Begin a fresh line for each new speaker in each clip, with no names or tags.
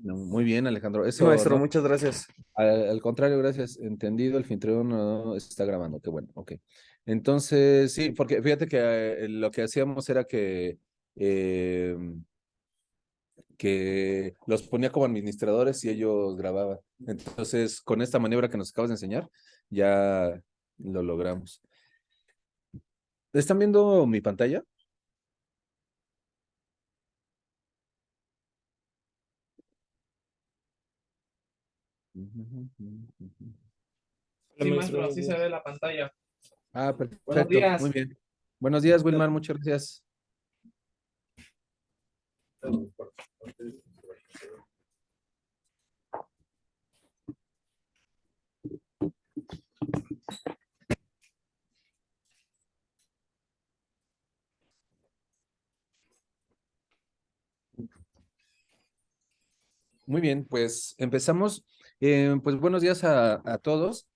No, muy bien, Alejandro.
Sí,
Eso
maestro,
no,
muchas gracias.
al contrario, gracias. Entendido, el filtreo no está grabando. Qué bueno, ok. Entonces, sí, porque fíjate que lo que hacíamos era eh, que los ponía como administradores y ellos grababan. Entonces, con esta maniobra que nos acabas de enseñar, ya lo logramos. ¿Están viendo mi pantalla?
Hola,
Sí,
maestro,
maestro,
buenos
así se
días.
ve la pantalla.
Ah,
Buenos
perfecto, muy
días.
bien. Buenos días, Wilmar, muchas gracias. Muy bien, pues empezamos. Pues buenos días a todos.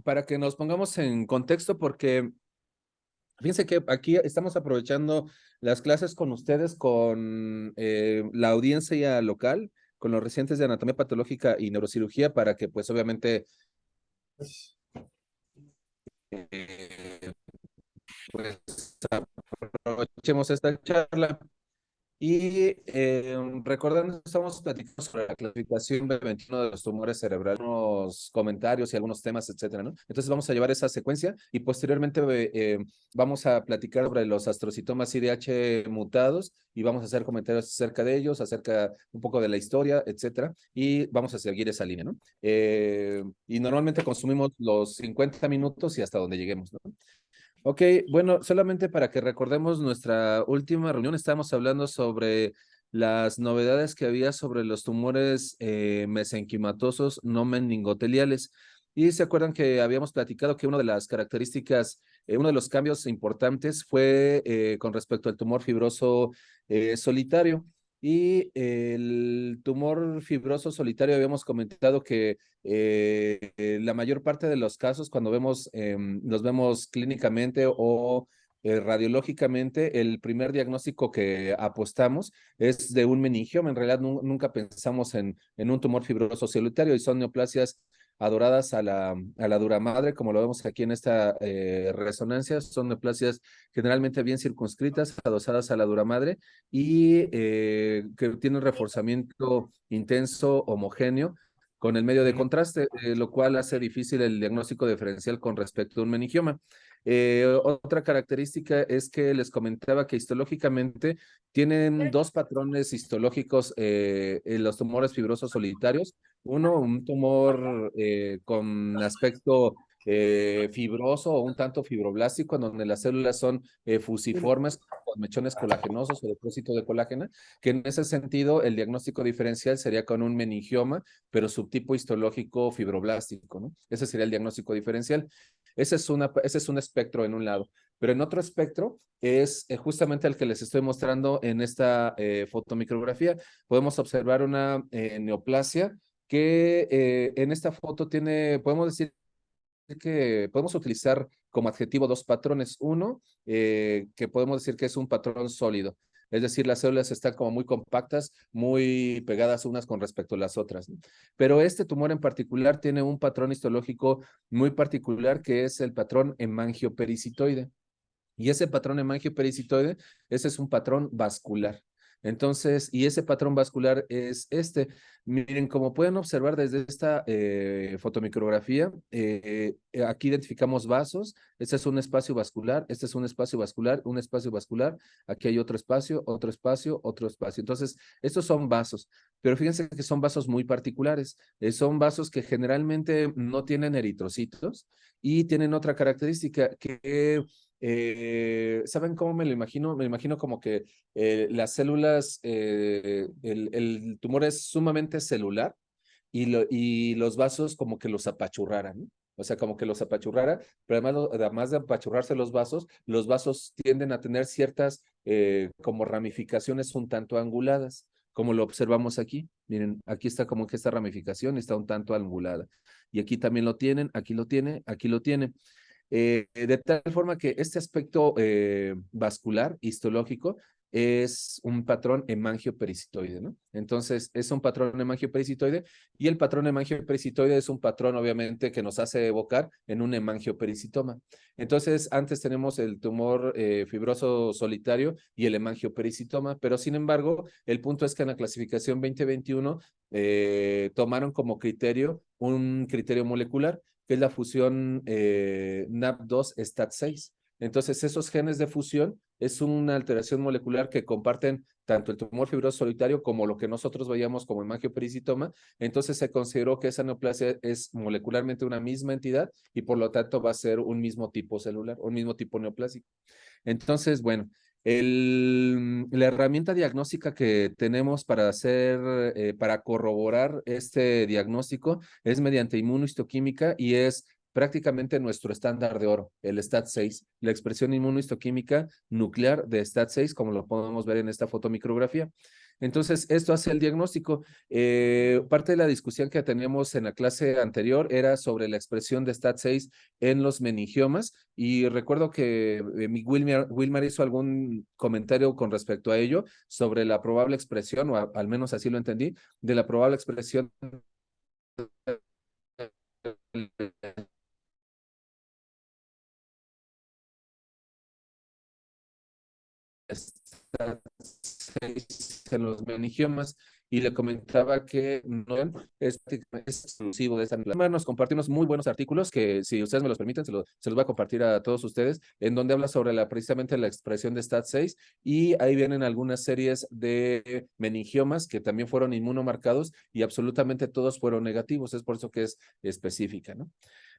Para que nos pongamos en contexto, porque fíjense que aquí estamos aprovechando las clases con ustedes, con la audiencia local, con los residentes de anatomía patológica y neurocirugía, para que pues obviamente eh, pues aprovechemos esta charla. Y recordando, estamos platicando sobre la clasificación B21 de los tumores cerebrales, unos comentarios y algunos temas, etcétera, ¿no? Entonces vamos a llevar esa secuencia y posteriormente vamos a platicar sobre los astrocitomas IDH mutados y vamos a hacer comentarios acerca de ellos, acerca un poco de la historia, etcétera, y vamos a seguir esa línea, ¿no? Y normalmente consumimos los 50 minutos y hasta donde lleguemos, ¿no? Ok, bueno, solamente para que recordemos nuestra última reunión, estábamos hablando sobre las novedades que había sobre los tumores mesenquimatosos no meningoteliales. Y se acuerdan que habíamos platicado que una de las características, uno de los cambios importantes fue con respecto al tumor fibroso solitario. Y el tumor fibroso solitario habíamos comentado que la mayor parte de los casos, cuando los vemos clínicamente o radiológicamente, el primer diagnóstico que apostamos es de un meningioma. En realidad nunca pensamos en un tumor fibroso solitario y son neoplasias adoradas a la dura madre, como lo vemos aquí en esta resonancia. Son neoplasias generalmente bien circunscritas, adosadas a la dura madre y que tienen reforzamiento intenso, homogéneo con el medio de contraste, lo cual hace difícil el diagnóstico diferencial con respecto a un meningioma. Otra característica es que les comentaba que histológicamente tienen dos patrones histológicos en los tumores fibrosos solitarios. Uno, un tumor con aspecto fibroso o un tanto fibroblástico, en donde las células son fusiformes con mechones colagenosos o depósito de colágeno, que en ese sentido el diagnóstico diferencial sería con un meningioma pero subtipo histológico fibroblástico, ¿no? Ese sería el diagnóstico diferencial. Ese es un espectro en un lado, pero en otro espectro es justamente el que les estoy mostrando en esta fotomicrografía. Podemos observar una neoplasia que en esta foto tiene, podemos decir que podemos utilizar como adjetivo dos patrones. Uno, que podemos decir que es un patrón sólido. Es decir, las células están como muy compactas, muy pegadas unas con respecto a las otras, ¿no? Pero este tumor en particular tiene un patrón histológico muy particular que es el patrón hemangiopericitoide. Y ese patrón hemangiopericitoide, ese es un patrón vascular. Entonces, y ese patrón vascular es este. Miren, como pueden observar desde esta fotomicrografía, aquí identificamos vasos. Este es un espacio vascular, este es un espacio vascular, un espacio vascular. Aquí hay otro espacio, otro espacio, otro espacio. Entonces, estos son vasos, pero fíjense que son vasos muy particulares. Son vasos que generalmente no tienen eritrocitos y tienen otra característica que ¿saben cómo me lo imagino? Me imagino como que las células, el tumor es sumamente celular y los vasos como que los apachurraran, ¿no? O sea, como que los apachurrara, pero además, además de apachurrarse los vasos tienden a tener ciertas como ramificaciones un tanto anguladas, como lo observamos aquí. Miren, aquí está como que esta ramificación está un tanto angulada. Y aquí también lo tienen, aquí lo tiene, aquí lo tiene. De tal forma que este aspecto vascular, histológico, es un patrón hemangioperisitoide, ¿no? Entonces, es un patrón hemangioperisitoide y el patrón hemangioperisitoide es un patrón, obviamente, que nos hace evocar en un hemangioperisitoma. Entonces, antes tenemos el tumor fibroso solitario y el hemangioperisitoma, pero sin embargo, el punto es que en la clasificación 2021 tomaron como criterio un criterio molecular, que es la fusión NAP2-STAT6. Entonces, esos genes de fusión es una alteración molecular que comparten tanto el tumor fibroso solitario como lo que nosotros veíamos como hemangioperisitoma. Entonces, se consideró que esa neoplasia es molecularmente una misma entidad y por lo tanto va a ser un mismo tipo celular, un mismo tipo neoplásico. Entonces, bueno, la herramienta diagnóstica que tenemos para hacer, para corroborar este diagnóstico es mediante inmunohistoquímica y es prácticamente nuestro estándar de oro, el STAT6, la expresión inmunohistoquímica nuclear de STAT6, como lo podemos ver en esta fotomicrografía. Entonces, esto hace el diagnóstico. Parte de la discusión que teníamos en la clase anterior era sobre la expresión de STAT6 en los meningiomas y recuerdo que Wilmar hizo algún comentario con respecto a ello sobre la probable expresión, o al menos así lo entendí, de la probable expresión en los meningiomas y le comentaba que no es exclusivo de esta misma. Nos compartió unos muy buenos artículos que, si ustedes me los permiten, se los voy a compartir a todos ustedes, en donde habla sobre precisamente la expresión de STAT6 y ahí vienen algunas series de meningiomas que también fueron inmunomarcados y absolutamente todos fueron negativos, es por eso que es específica, ¿no?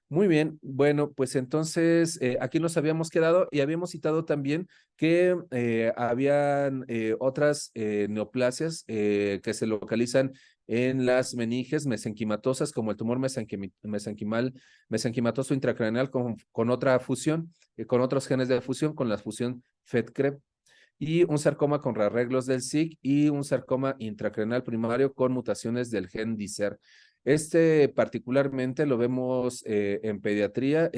Muy bien, bueno, pues entonces aquí nos habíamos quedado y habíamos citado también que habían otras neoplasias que se localizan en las meninges mesenquimatosas, como el tumor mesenquimatoso intracraneal con otra fusión, con otros genes de fusión, con la fusión FET-CREB y un sarcoma con rearreglos del SIC y un sarcoma intracraneal primario con mutaciones del gen DICER. Este particularmente lo vemos en pediatría.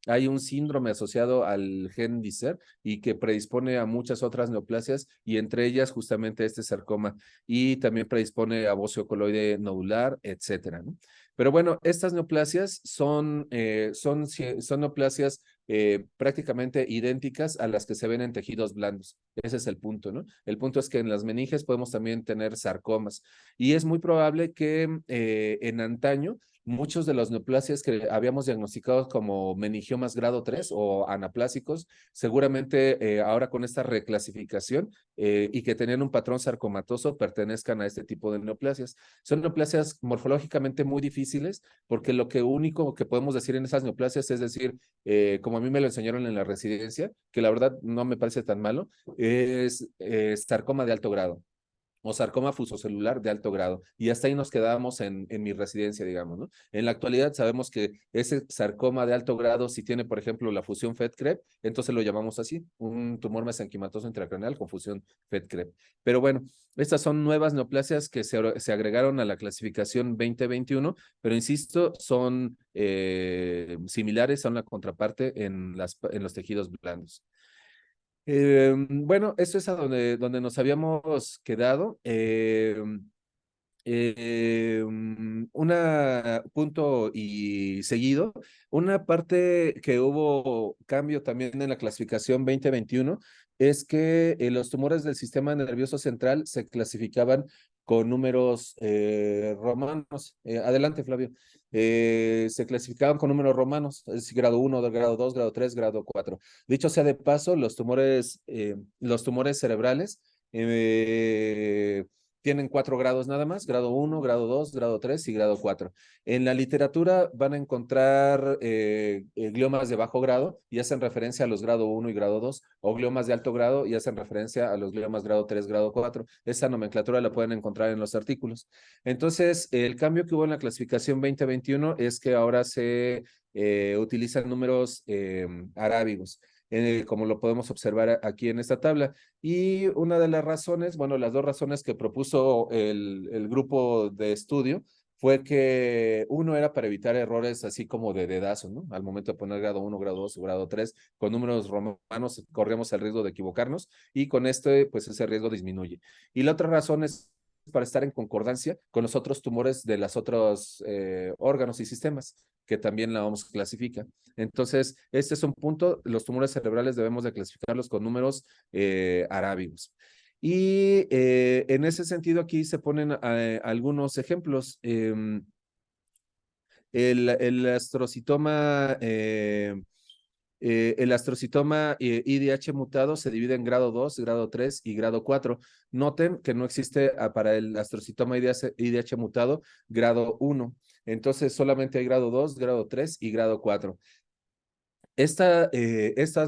Hay un síndrome asociado al gen DICER y que predispone a muchas otras neoplasias y entre ellas justamente este sarcoma y también predispone a bocio coloide nodular, etcétera, ¿no? Pero bueno, estas neoplasias son neoplasias prácticamente idénticas a las que se ven en tejidos blandos. Ese es el punto, ¿no? El punto es que en las meninges podemos también tener sarcomas y es muy probable que en antaño muchos de los neoplasias que habíamos diagnosticado como meningiomas grado 3 o anaplásicos, seguramente ahora con esta reclasificación y que tenían un patrón sarcomatoso pertenezcan a este tipo de neoplasias. Son neoplasias morfológicamente muy difíciles porque lo único que podemos decir en esas neoplasias es decir, como a mí me lo enseñaron en la residencia, que la verdad no me parece tan malo, es sarcoma de alto grado o sarcoma fusocelular de alto grado. Y hasta ahí nos quedamos en mi residencia, digamos, ¿no? En la actualidad sabemos que ese sarcoma de alto grado, si tiene, por ejemplo, la fusión FET-CREB, entonces lo llamamos así, un tumor mesenquimatoso intracraneal con fusión FET-CREB. Pero bueno, estas son nuevas neoplasias que se agregaron a la clasificación 2021, pero insisto, son similares a una contraparte en los tejidos blandos. Bueno, eso es a donde nos habíamos quedado. Punto y seguido, una parte que hubo cambio también en la clasificación 2021 es que los tumores del sistema nervioso central se clasificaban con números romanos. Adelante, Flavio. Se clasificaban con números romanos, es decir, grado 1, grado 2, grado 3, grado 4. Dicho sea de paso, los tumores cerebrales tienen 4 grados nada más, grado 1, grado 2, grado 3 y grado 4. En la literatura van a encontrar gliomas de bajo grado y hacen referencia a los grado 1 y grado 2, o gliomas de alto grado y hacen referencia a los gliomas grado 3, grado 4. Esa nomenclatura la pueden encontrar en los artículos. Entonces, el cambio que hubo en la clasificación 2021 es que ahora se utilizan números arábigos. Como lo podemos observar aquí en esta tabla. Y una de las razones, bueno, las dos razones que propuso el grupo de estudio fue que uno era para evitar errores así como de dedazo, ¿no? Al momento de poner grado 1, grado 2 o grado 3, con números romanos corremos el riesgo de equivocarnos y con este, pues ese riesgo disminuye. Y la otra razón es para estar en concordancia con los otros tumores de los otros órganos y sistemas que también la OMS clasifica. Entonces, este es un punto, los tumores cerebrales debemos de clasificarlos con números arábigos. Y en ese sentido aquí se ponen algunos ejemplos. El astrocitoma el astrocitoma IDH mutado se divide en grado 2, grado 3 y grado 4. Noten que no existe para el astrocitoma IDH mutado grado 1. Entonces solamente hay grado 2, grado 3 y grado 4. Estas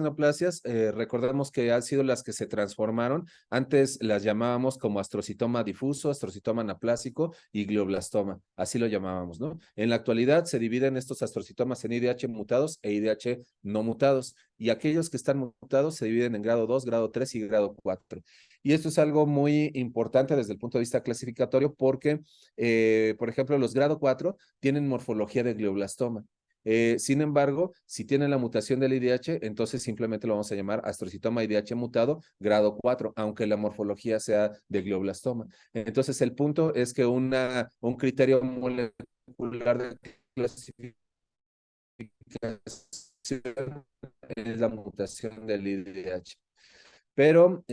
neoplasias, recordemos que han sido las que se transformaron. Antes las llamábamos como astrocitoma difuso, astrocitoma anaplásico y glioblastoma. Así lo llamábamos, ¿no? En la actualidad se dividen estos astrocitomas en IDH mutados e IDH no mutados. Y aquellos que están mutados se dividen en grado 2, grado 3 y grado 4. Y esto es algo muy importante desde el punto de vista clasificatorio porque, por ejemplo, los grado 4 tienen morfología de glioblastoma. Sin embargo, si tiene la mutación del IDH, entonces simplemente lo vamos a llamar astrocitoma IDH mutado grado 4, aunque la morfología sea de glioblastoma. Entonces, el punto es que un criterio molecular de clasificación es la mutación del IDH. Pero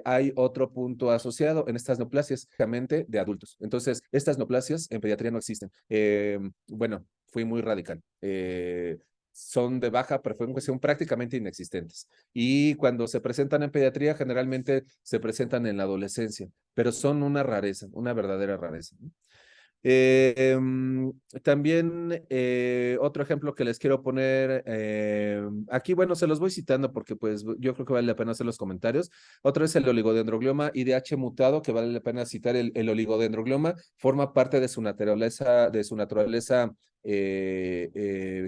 hay otro punto asociado en estas neoplasias, justamente de adultos. Entonces, estas neoplasias en pediatría no existen. Bueno, fui muy radical. Son de baja frecuencia, prácticamente inexistentes. Y cuando se presentan en pediatría, generalmente se presentan en la adolescencia, pero son una rareza, una verdadera rareza, ¿no? También otro ejemplo que les quiero poner aquí, bueno, se los voy citando porque pues yo creo que vale la pena hacer los comentarios. Otro es el oligodendroglioma IDH mutado, que vale la pena citar. El oligodendroglioma forma parte de su naturaleza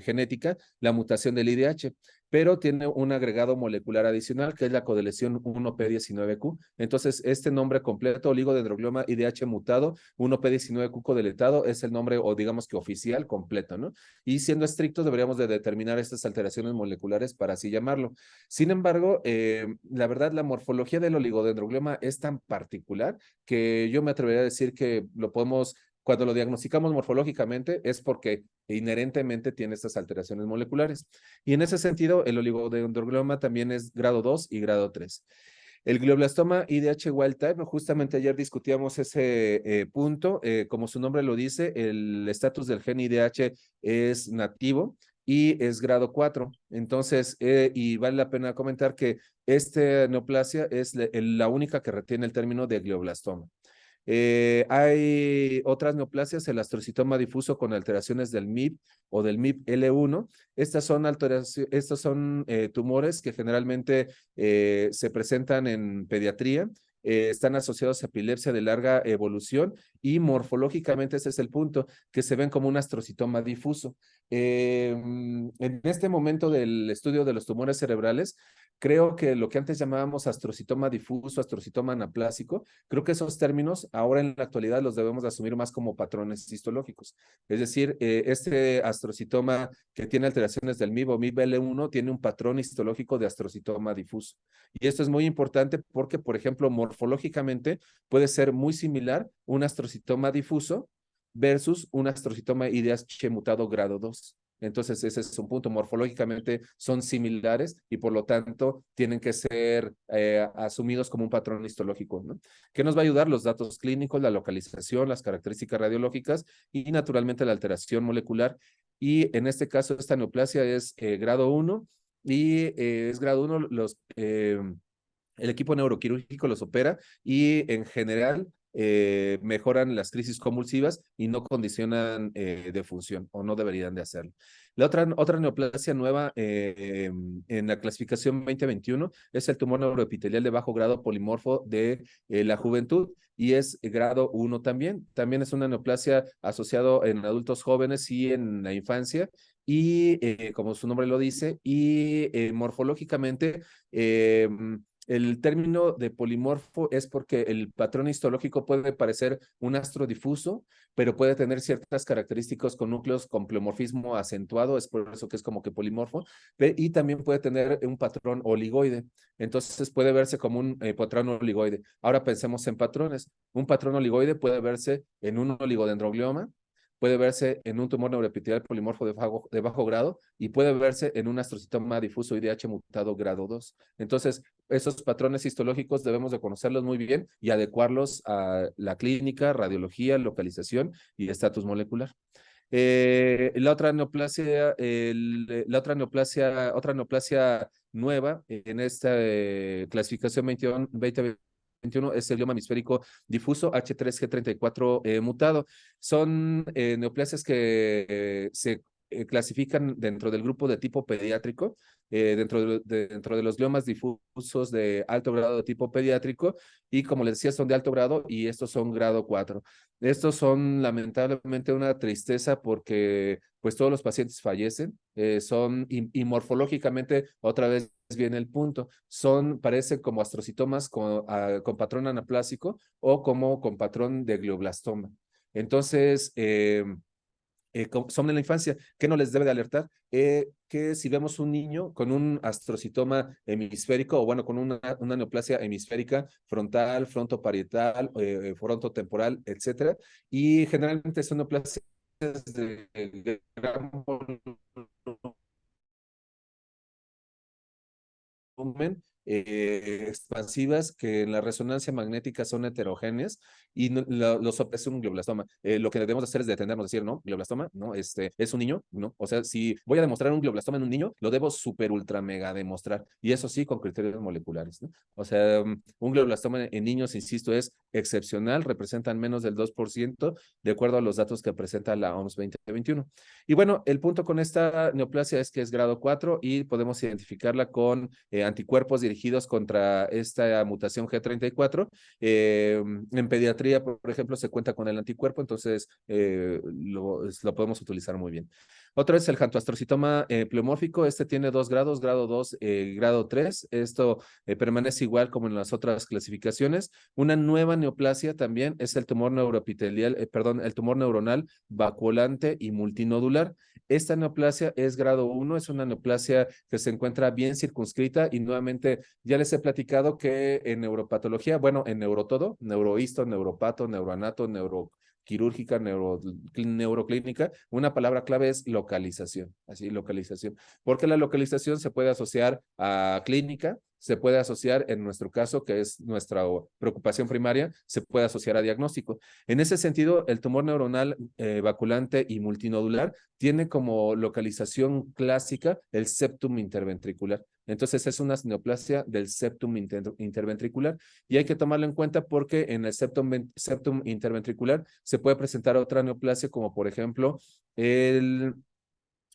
genética, la mutación del IDH, pero tiene un agregado molecular adicional que es la codeleción 1P19Q. Entonces, este nombre completo, oligodendroglioma IDH mutado, 1P19Q codeletado, es el nombre o digamos que oficial completo, ¿no? Y siendo estrictos, deberíamos de determinar estas alteraciones moleculares para así llamarlo. Sin embargo, la verdad, la morfología del oligodendroglioma es tan particular que yo me atrevería a decir que lo podemos cuando lo diagnosticamos morfológicamente es porque inherentemente tiene estas alteraciones moleculares. Y en ese sentido, el oligodendroglioma también es grado 2 y grado 3. El glioblastoma IDH wild type, justamente ayer discutíamos ese punto, como su nombre lo dice, el estatus del gen IDH es nativo y es grado 4. Entonces, y vale la pena comentar que esta neoplasia es la única que retiene el término de glioblastoma. Hay otras neoplasias, el astrocitoma difuso con alteraciones del MIB o del MIB-L1. Estos son tumores que generalmente se presentan en pediatría. Están asociados a epilepsia de larga evolución y morfológicamente ese es el punto, que se ven como un astrocitoma difuso. En este momento del estudio de los tumores cerebrales, creo que lo que antes llamábamos astrocitoma difuso, astrocitoma anaplásico, creo que esos términos ahora en la actualidad los debemos de asumir más como patrones histológicos. Es decir, este astrocitoma que tiene alteraciones del MIB o MIB-L1 tiene un patrón histológico de astrocitoma difuso. Y esto es muy importante porque, por ejemplo, morfológicamente puede ser muy similar un astrocitoma difuso versus un astrocitoma IDH mutado grado 2. Entonces, ese es un punto. Morfológicamente son similares y por lo tanto tienen que ser asumidos como un patrón histológico, ¿no? ¿Qué nos va a ayudar? Los datos clínicos, la localización, las características radiológicas y naturalmente la alteración molecular. Y en este caso, esta neoplasia es grado 1 y es grado 1 el equipo neuroquirúrgico los opera y en general mejoran las crisis convulsivas y no condicionan de función o no deberían de hacerlo. La otra neoplasia nueva en la clasificación 2021 es el tumor neuroepitelial de bajo grado polimorfo de la juventud y es grado 1 también. También es una neoplasia asociado en adultos jóvenes y en la infancia y como su nombre lo dice, y morfológicamente El término de polimorfo es porque el patrón histológico puede parecer un astro difuso, pero puede tener ciertas características con núcleos con pleomorfismo acentuado, es por eso que es como que polimorfo, y también puede tener un patrón oligoide. Entonces puede verse como un patrón oligoide. Ahora pensemos en patrones. Un patrón oligoide puede verse en un oligodendroglioma, puede verse en un tumor neuroepitelial polimorfo de bajo grado y puede verse en un astrocitoma difuso IDH mutado grado 2. Entonces, esos patrones histológicos debemos de conocerlos muy bien y adecuarlos a la clínica, radiología, localización y estatus molecular. La otra neoplasia, otra neoplasia nueva en esta clasificación 2021 es el glioma hemisférico difuso H3G34 mutado. Son neoplasias que se clasifican dentro del grupo de tipo pediátrico, dentro de los gliomas difusos de alto grado de tipo pediátrico, y como les decía, son de alto grado y estos son grado 4. Estos son lamentablemente una tristeza porque pues todos los pacientes fallecen, y morfológicamente otra vez viene el punto, parecen como astrocitomas con patrón anaplásico o como con patrón de glioblastoma. Entonces, son en la infancia. ¿Qué no les debe de alertar? Que si vemos un niño con un astrocitoma hemisférico o bueno, con una neoplasia hemisférica frontal, frontoparietal, frontotemporal, etcétera, y generalmente son neoplasias de gran volumen, expansivas que en la resonancia magnética son heterogéneas y los es un glioblastoma. Lo que debemos hacer es detenernos, decir, no, glioblastoma, no, es un niño, no. O sea, si voy a demostrar un glioblastoma en un niño, lo debo super ultra mega demostrar. Y eso sí, con criterios moleculares, ¿no? O sea, un glioblastoma en niños, insisto, es excepcional, representan menos del 2% de acuerdo a los datos que presenta la OMS 2021. Y bueno, el punto con esta neoplasia es que es grado 4 y podemos identificarla con anticuerpos dirigidos contra esta mutación G34. En pediatría, por ejemplo, se cuenta con el anticuerpo, entonces lo podemos utilizar muy bien. Otro es el jantoastrocitoma pleomórfico. Este tiene 2 grados, grado 2, grado 3. Esto permanece igual como en las otras clasificaciones. Una nueva neoplasia también es el tumor neuroepitelial, perdón, el tumor neuronal vacuolante y multinodular. Esta neoplasia es grado 1, es una neoplasia que se encuentra bien circunscrita y nuevamente ya les he platicado que en neuropatología, bueno, en neurotodo, neurohisto, neuropato, neuroanato, neuroquirúrgica, neuroclínica, una palabra clave es localización, así, localización, porque la localización se puede asociar a clínica, se puede asociar, en nuestro caso, que es nuestra preocupación primaria, se puede asociar a diagnóstico. En ese sentido, el tumor neuronal vaculante y multinodular tiene como localización clásica el septum interventricular. Entonces es una neoplasia del septum interventricular y hay que tomarlo en cuenta porque en el septum interventricular se puede presentar otra neoplasia como por ejemplo el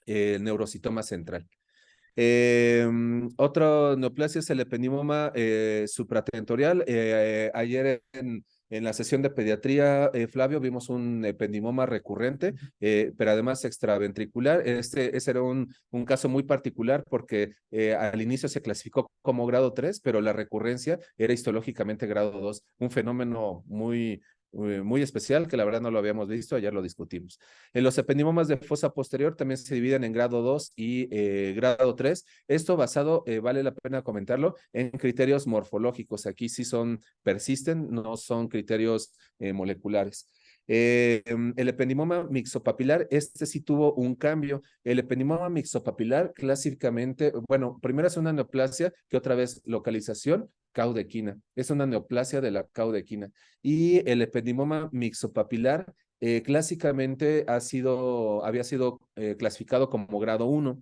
neurocitoma central. Otro neoplasia es el ependimoma supratentorial. Ayer en la sesión de pediatría, Flavio, vimos un ependimoma recurrente, pero además extraventricular. Ese era un caso muy particular porque al inicio se clasificó como grado 3, pero la recurrencia era histológicamente grado 2, un fenómeno muy especial que la verdad no lo habíamos visto, ayer lo discutimos. Los ependimomas de fosa posterior también se dividen en grado 2 y grado 3. Esto basado, vale la pena comentarlo, en criterios morfológicos. Aquí sí persisten, no son criterios moleculares. El ependimoma mixopapilar, este sí tuvo un cambio. El ependimoma mixopapilar clásicamente, bueno, primero es una neoplasia que otra vez localización, caudequina. Es una neoplasia de la caudequina. Y el ependimoma mixopapilar clásicamente había sido clasificado como grado 1.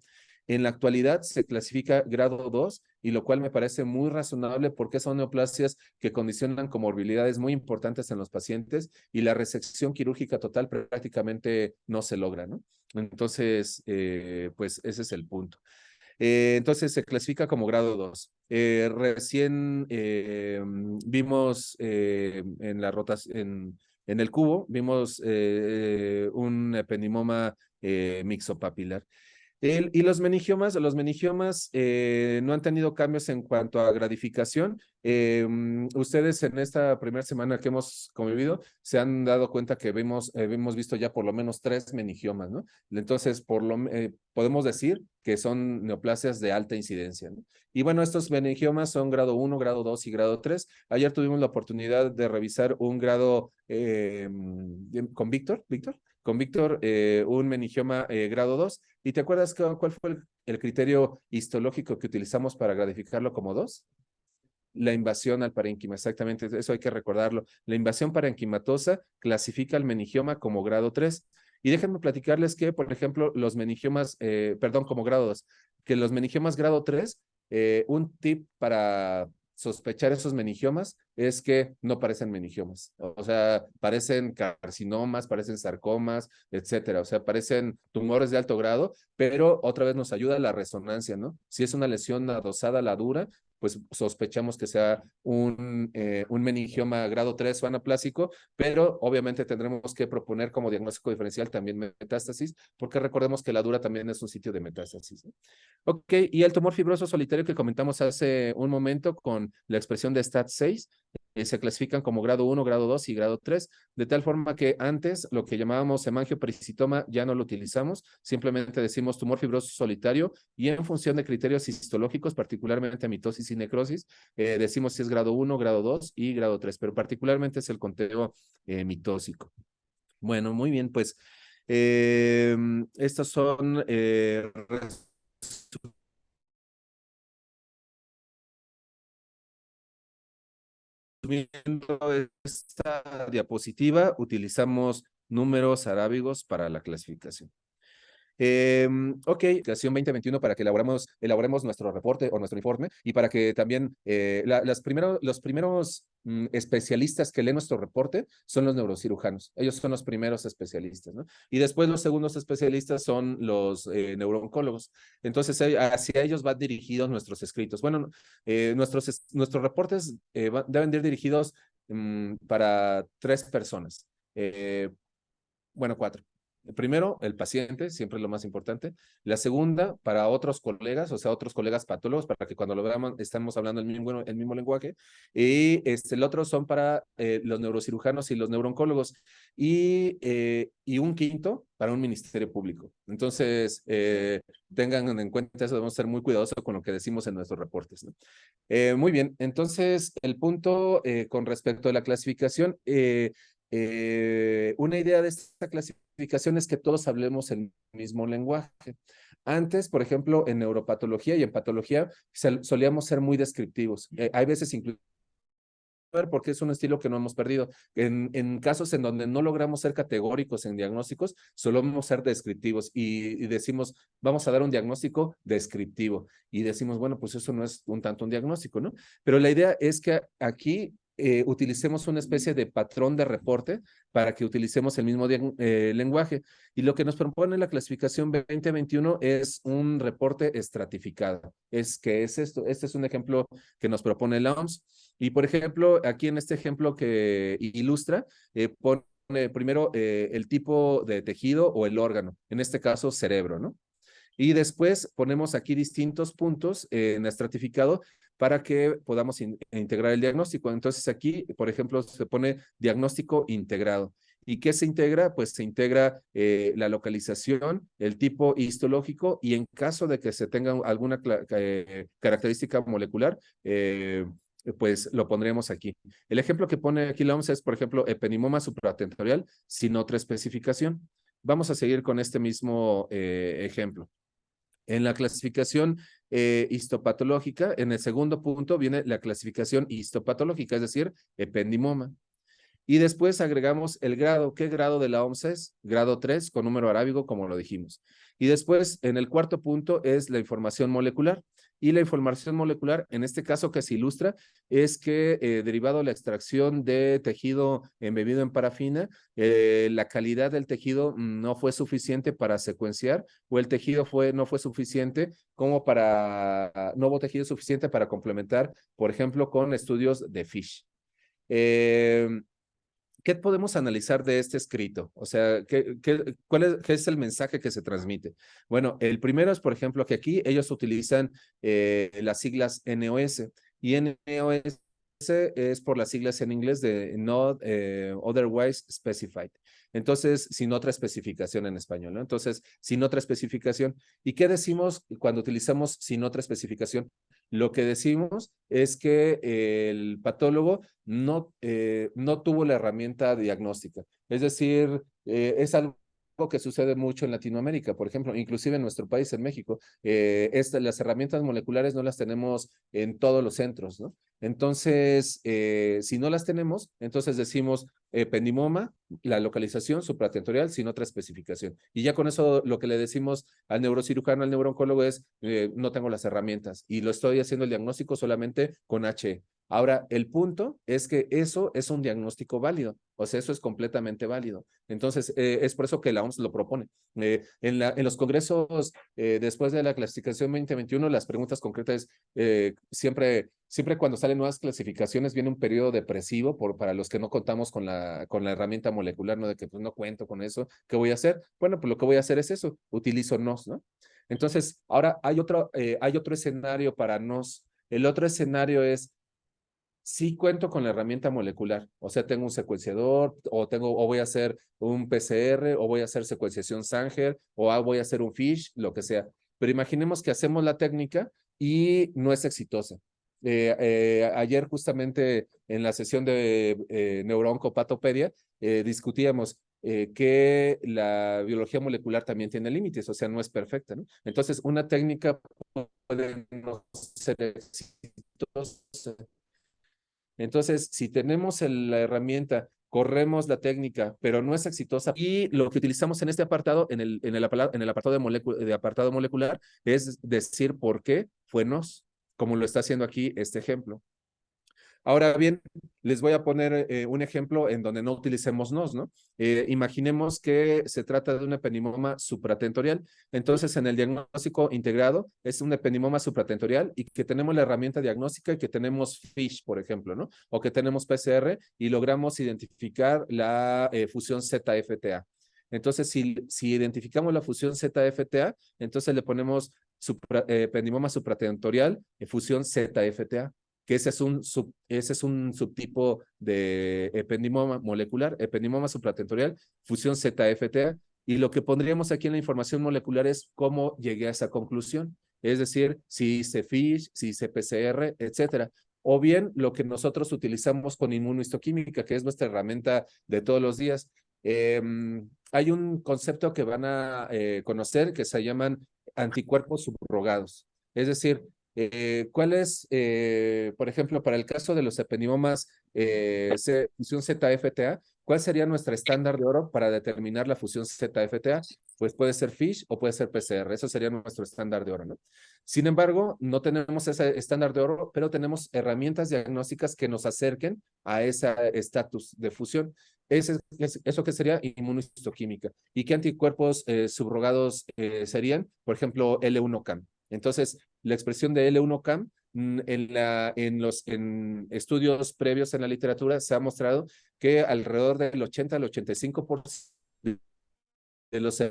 En la actualidad se clasifica grado 2 y lo cual me parece muy razonable porque son neoplasias que condicionan comorbilidades muy importantes en los pacientes y la resección quirúrgica total prácticamente no se logra, ¿no? Entonces, pues ese es el punto. Entonces se clasifica como grado 2. Recién vimos en el cubo, vimos un ependimoma mixopapilar. Y los meningiomas no han tenido cambios en cuanto a gradificación. Ustedes en esta primera semana que hemos convivido se han dado cuenta que hemos visto ya por lo menos 3 meningiomas, ¿no? Entonces, podemos decir que son neoplasias de alta incidencia, ¿no? Y bueno, estos meningiomas son grado 1, grado 2 y grado 3. Ayer tuvimos la oportunidad de revisar un grado con Víctor, un meningioma grado 2. ¿Y te acuerdas cuál fue el criterio histológico que utilizamos para gradificarlo como 2? La invasión al parénquima, exactamente, eso hay que recordarlo. La invasión parenquimatosa clasifica el meningioma como grado 3. Y déjenme platicarles que, por ejemplo, los meningiomas, perdón, como grado 2, que los meningiomas grado 3, un tip para sospechar esos meningiomas es que no parecen meningiomas. O sea, parecen carcinomas, parecen sarcomas, etcétera. O sea, parecen tumores de alto grado, pero otra vez nos ayuda la resonancia, ¿no? Si es una lesión adosada a la dura, pues sospechamos que sea un meningioma grado 3 o anaplásico, pero obviamente tendremos que proponer como diagnóstico diferencial también metástasis, porque recordemos que la dura también es un sitio de metástasis, ¿no? Ok, y el tumor fibroso solitario que comentamos hace un momento con la expresión de STAT6, se clasifican como grado 1, grado 2 y grado 3, de tal forma que antes lo que llamábamos hemangiopericitoma ya no lo utilizamos, simplemente decimos tumor fibroso solitario y en función de criterios histológicos, particularmente mitosis y necrosis, decimos si es grado 1, grado 2 y grado 3, pero particularmente es el conteo mitósico. Bueno, muy bien, pues estos son viendo esta diapositiva, utilizamos números arábigos para la clasificación. Ok, clasificación 2021 para que elaboremos nuestro reporte o nuestro informe y para que también los primeros especialistas que leen nuestro reporte son los neurocirujanos. Ellos son los primeros especialistas, ¿no? Y después los segundos especialistas son los neurooncólogos. Entonces, hacia ellos van dirigidos nuestros escritos. Bueno, nuestros reportes deben ir dirigidos para 3 personas. Bueno, 4. Primero, el paciente, siempre es lo más importante. La segunda, para otros colegas, o sea, otros colegas patólogos, para que cuando lo veamos estamos hablando el mismo lenguaje. Y el otro son para los neurocirujanos y los neurooncólogos. Y un quinto para un ministerio público. Entonces, tengan en cuenta eso, debemos ser muy cuidadosos con lo que decimos en nuestros reportes, ¿no? Muy bien, entonces el punto con respecto a la clasificación, una idea de esta clasificación es que todos hablemos el mismo lenguaje. Antes, por ejemplo, en neuropatología y en patología solíamos ser muy descriptivos. Hay veces incluso porque es un estilo que no hemos perdido. En casos en donde no logramos ser categóricos en diagnósticos, solemos ser descriptivos y decimos, vamos a dar un diagnóstico descriptivo. Y decimos, bueno, pues eso no es un tanto un diagnóstico, ¿no? Pero la idea es que aquí utilicemos una especie de patrón de reporte para que utilicemos el mismo lenguaje. Y lo que nos propone la clasificación 2021 es un reporte estratificado. ¿Qué es esto? Este es un ejemplo que nos propone la OMS. Y por ejemplo, aquí en este ejemplo que ilustra, pone primero el tipo de tejido o el órgano, en este caso cerebro, ¿no? Y después ponemos aquí distintos puntos en estratificado para que podamos integrar el diagnóstico. Entonces aquí, por ejemplo, se pone diagnóstico integrado. ¿Y qué se integra? Pues se integra la localización, el tipo histológico y en caso de que se tenga alguna característica molecular, pues lo pondremos aquí. El ejemplo que pone aquí la OMS es, por ejemplo, epenimoma supratentorial sin otra especificación. Vamos a seguir con este mismo ejemplo. En la clasificación histopatológica, en el segundo punto viene la clasificación histopatológica, es decir, ependimoma. Y después agregamos el grado. ¿Qué grado de la OMS es? Grado 3 con número arábigo, como lo dijimos. Y después, en el cuarto punto, es la información molecular. Y la información molecular, en este caso que se ilustra, es que derivado de la extracción de tejido embebido en parafina, la calidad del tejido no fue suficiente para secuenciar o el tejido no fue suficiente como no hubo tejido suficiente para complementar, por ejemplo, con estudios de FISH. ¿qué podemos analizar de este escrito? O sea, ¿qué es el mensaje que se transmite? Bueno, el primero es, por ejemplo, que aquí ellos utilizan las siglas NOS y NOS es por las siglas en inglés de Not Otherwise Specified. Entonces, sin otra especificación en español, ¿no? Entonces, sin otra especificación. ¿Y qué decimos cuando utilizamos sin otra especificación? Lo que decimos es que el patólogo no tuvo la herramienta diagnóstica. Es decir, es algo que sucede mucho en Latinoamérica, por ejemplo, inclusive en nuestro país, en México, las herramientas moleculares no las tenemos en todos los centros, ¿no? Entonces, si no las tenemos, entonces decimos ependimoma, la localización supratentorial sin otra especificación. Y ya con eso lo que le decimos al neurocirujano, al neurooncólogo es, no tengo las herramientas y lo estoy haciendo el diagnóstico solamente con H. Ahora, el punto es que eso es un diagnóstico válido, o sea, eso es completamente válido. Entonces, es por eso que la OMS lo propone. En los congresos, después de la clasificación 2021, las preguntas concretas siempre cuando salen nuevas clasificaciones viene un periodo depresivo para los que no contamos con la herramienta molecular, ¿no? De que pues no cuento con eso, ¿qué voy a hacer? Bueno, pues lo que voy a hacer es eso, utilizo NOS, ¿no? Entonces, ahora hay otro escenario para NOS. El otro escenario es, sí cuento con la herramienta molecular, o sea, tengo un secuenciador, o voy a hacer un PCR, o voy a hacer secuenciación Sanger, voy a hacer un FISH, lo que sea. Pero imaginemos que hacemos la técnica y no es exitosa. Ayer justamente en la sesión de neuroncopatopedia discutíamos que la biología molecular también tiene límites, o sea, no es perfecta, ¿no? Entonces, una técnica puede no ser exitosa. Entonces, si tenemos la herramienta, corremos la técnica, pero no es exitosa, y lo que utilizamos en este apartado, en el apartado de apartado molecular, es decir por qué fue nos, como lo está haciendo aquí este ejemplo. Ahora bien, les voy a poner un ejemplo en donde no utilicemos nos, ¿no? Imaginemos que se trata de un ependimoma supratentorial. Entonces, en el diagnóstico integrado es un ependimoma supratentorial y que tenemos la herramienta diagnóstica y que tenemos FISH, por ejemplo, ¿no? O que tenemos PCR y logramos identificar la fusión ZFTA. Entonces, si identificamos la fusión ZFTA, entonces le ponemos ependimoma supratentorial, fusión ZFTA, que ese es un subtipo de ependimoma molecular, ependimoma supratentorial, fusión ZFTA, y lo que pondríamos aquí en la información molecular es cómo llegué a esa conclusión, es decir, si hice FISH, si hice PCR, etcétera. O bien lo que nosotros utilizamos con inmunohistoquímica, que es nuestra herramienta de todos los días. Hay un concepto que van a conocer que se llaman anticuerpos subrogados. Es decir, ¿cuál es, por ejemplo, para el caso de los ependimomas fusión ZFTA, cuál sería nuestro estándar de oro para determinar la fusión ZFTA? Pues puede ser FISH o puede ser PCR, eso sería nuestro estándar de oro, ¿no? Sin embargo, no tenemos ese estándar de oro, pero tenemos herramientas diagnósticas que nos acerquen a ese estatus de fusión. Eso que sería inmunohistoquímica. ¿Y qué anticuerpos subrogados serían? Por ejemplo, L1-CAM. Entonces, la expresión de L1-CAM en estudios previos en la literatura se ha mostrado que alrededor del 80 al 85% de los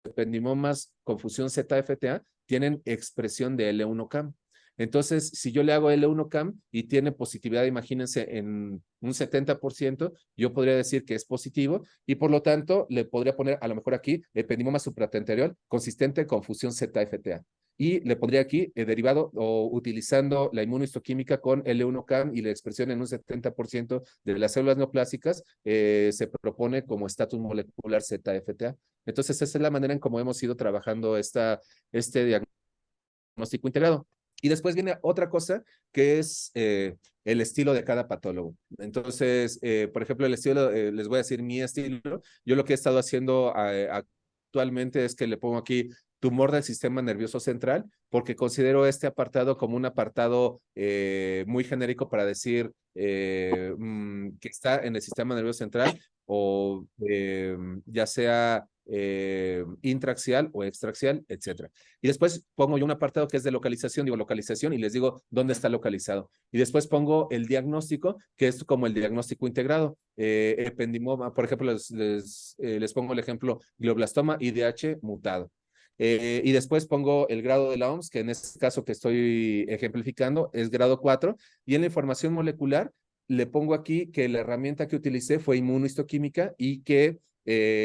ependimomas con fusión ZFTA tienen expresión de L1-CAM. Entonces, si yo le hago L1-CAM y tiene positividad, imagínense, en un 70%, yo podría decir que es positivo y por lo tanto le podría poner a lo mejor aquí ependimoma supratentorial consistente con fusión ZFTA. Y le pondría aquí derivado o utilizando la inmunohistoquímica con L1-CAM y la expresión en un 70% de las células neoplásicas, se propone como estatus molecular ZFTA. Entonces, esa es la manera en cómo hemos ido trabajando este diagnóstico integrado. Y después viene otra cosa que es el estilo de cada patólogo. Entonces, por ejemplo, el estilo, les voy a decir mi estilo. Yo lo que he estado haciendo actualmente es que le pongo aquí tumor del sistema nervioso central, porque considero este apartado como un apartado muy genérico para decir que está en el sistema nervioso central o ya sea intraaxial o extraaxial, etcétera. Y después pongo yo un apartado que es de localización, digo localización y les digo dónde está localizado. Y después pongo el diagnóstico, que es como el diagnóstico integrado. Ependimoma, por ejemplo, les pongo el ejemplo glioblastoma IDH mutado. Y después pongo el grado de la OMS, que en este caso que estoy ejemplificando es grado 4, y en la información molecular le pongo aquí que la herramienta que utilicé fue inmunohistoquímica y que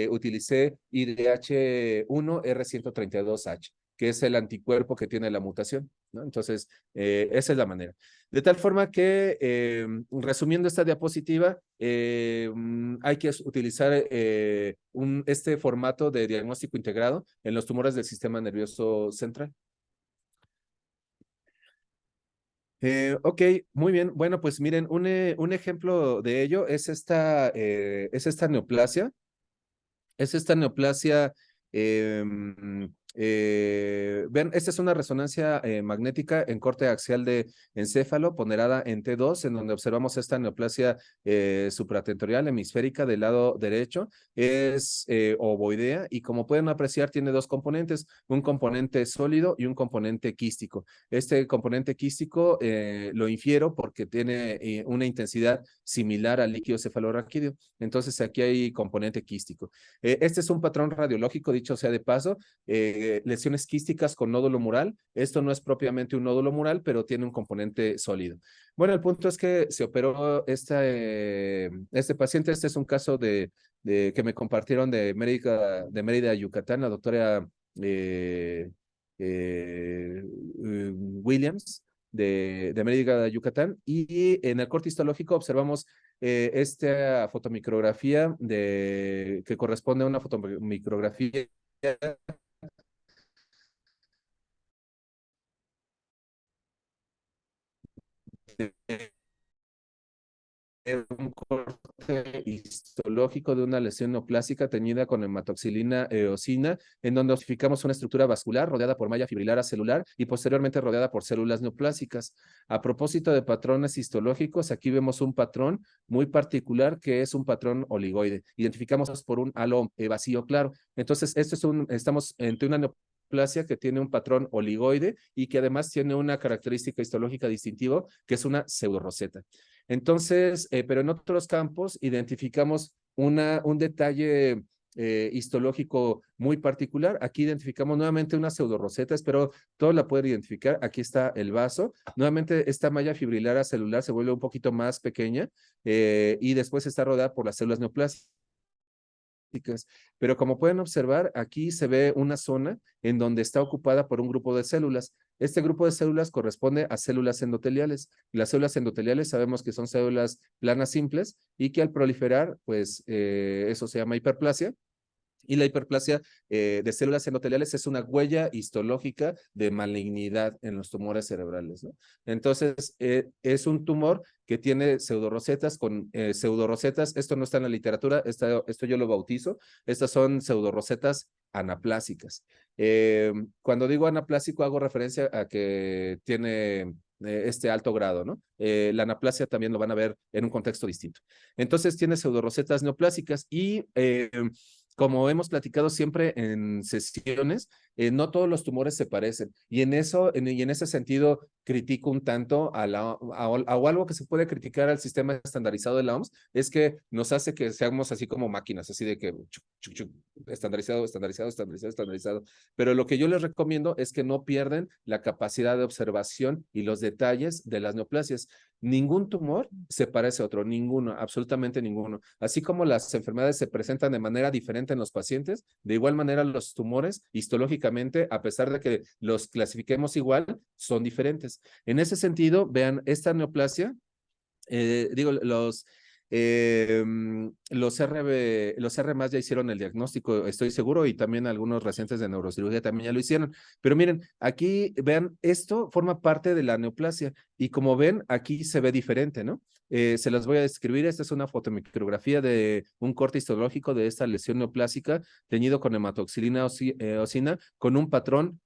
utilicé IDH1 R132H, que es el anticuerpo que tiene la mutación, ¿no? Entonces, esa es la manera. De tal forma que, resumiendo esta diapositiva, hay que utilizar este formato de diagnóstico integrado en los tumores del sistema nervioso central. Ok, muy bien. Bueno, pues miren, un ejemplo de ello es esta neoplasia. Es esta neoplasia. Ven, esta es una resonancia magnética en corte axial de encéfalo ponderada en T2, en donde observamos esta neoplasia supratentorial hemisférica del lado derecho. Es ovoidea y como pueden apreciar tiene dos componentes, un componente sólido y un componente quístico. Este componente quístico lo infiero porque tiene una intensidad similar al líquido cefalorraquídeo. Entonces aquí hay componente quístico. Este es un patrón radiológico, dicho sea de paso, lesiones quísticas con nódulo mural. Esto no es propiamente un nódulo mural, pero tiene un componente sólido. Bueno, el punto es que se operó este paciente. Este es un caso que me compartieron de Mérida, Yucatán, la doctora Williams de Mérida, Yucatán, y en el corte histológico observamos esta fotomicrografía que corresponde a una fotomicrografía de un corte histológico de una lesión neoplásica teñida con hematoxilina eosina, en donde osificamos una estructura vascular rodeada por malla fibrilar acelular y posteriormente rodeada por células neoplásicas. A propósito de patrones histológicos, aquí vemos un patrón muy particular que es un patrón oligoide. Identificamos por un halo vacío claro. Entonces, estamos ante una neoplasia que tiene un patrón oligoide y que además tiene una característica histológica distintiva que es una pseudoroseta. Entonces, pero en otros campos identificamos un detalle histológico muy particular. Aquí identificamos nuevamente una pseudoroseta, espero todos la pueden identificar. Aquí está el vaso. Nuevamente esta malla fibrilar celular se vuelve un poquito más pequeña y después está rodeada por las células neoplásicas. Pero como pueden observar, aquí se ve una zona en donde está ocupada por un grupo de células. Este grupo de células corresponde a células endoteliales. Las células endoteliales sabemos que son células planas simples y que al proliferar, pues eso se llama hiperplasia. Y la hiperplasia de células endoteliales es una huella histológica de malignidad en los tumores cerebrales, ¿no? Entonces, es un tumor que tiene pseudorosetas con pseudorosetas. Esto no está en la literatura, esto yo lo bautizo. Estas son pseudorosetas anaplásicas. Cuando digo anaplásico, hago referencia a que tiene este alto grado, ¿no? La anaplasia también lo van a ver en un contexto distinto. Entonces, tiene pseudorosetas neoplásicas y como hemos platicado siempre en sesiones, no todos los tumores se parecen. Y en ese sentido, critico un tanto a algo que se puede criticar al sistema estandarizado de la OMS, es que nos hace que seamos así como máquinas, así de que estandarizado, estandarizado, estandarizado, estandarizado. Pero lo que yo les recomiendo es que no pierdan la capacidad de observación y los detalles de las neoplasias. Ningún tumor se parece a otro, ninguno, absolutamente ninguno. Así como las enfermedades se presentan de manera diferente en los pacientes, de igual manera los tumores histológicamente, a pesar de que los clasifiquemos igual, son diferentes. En ese sentido, vean, esta neoplasia, digo, los R más ya hicieron el diagnóstico, estoy seguro, y también algunos recientes de neurocirugía también ya lo hicieron. Pero miren, aquí vean, esto forma parte de la neoplasia y como ven, aquí se ve diferente, ¿no? Se las voy a describir. Esta es una fotomicrografía de un corte histológico de esta lesión neoplásica teñido con hematoxilina eosina con un patrón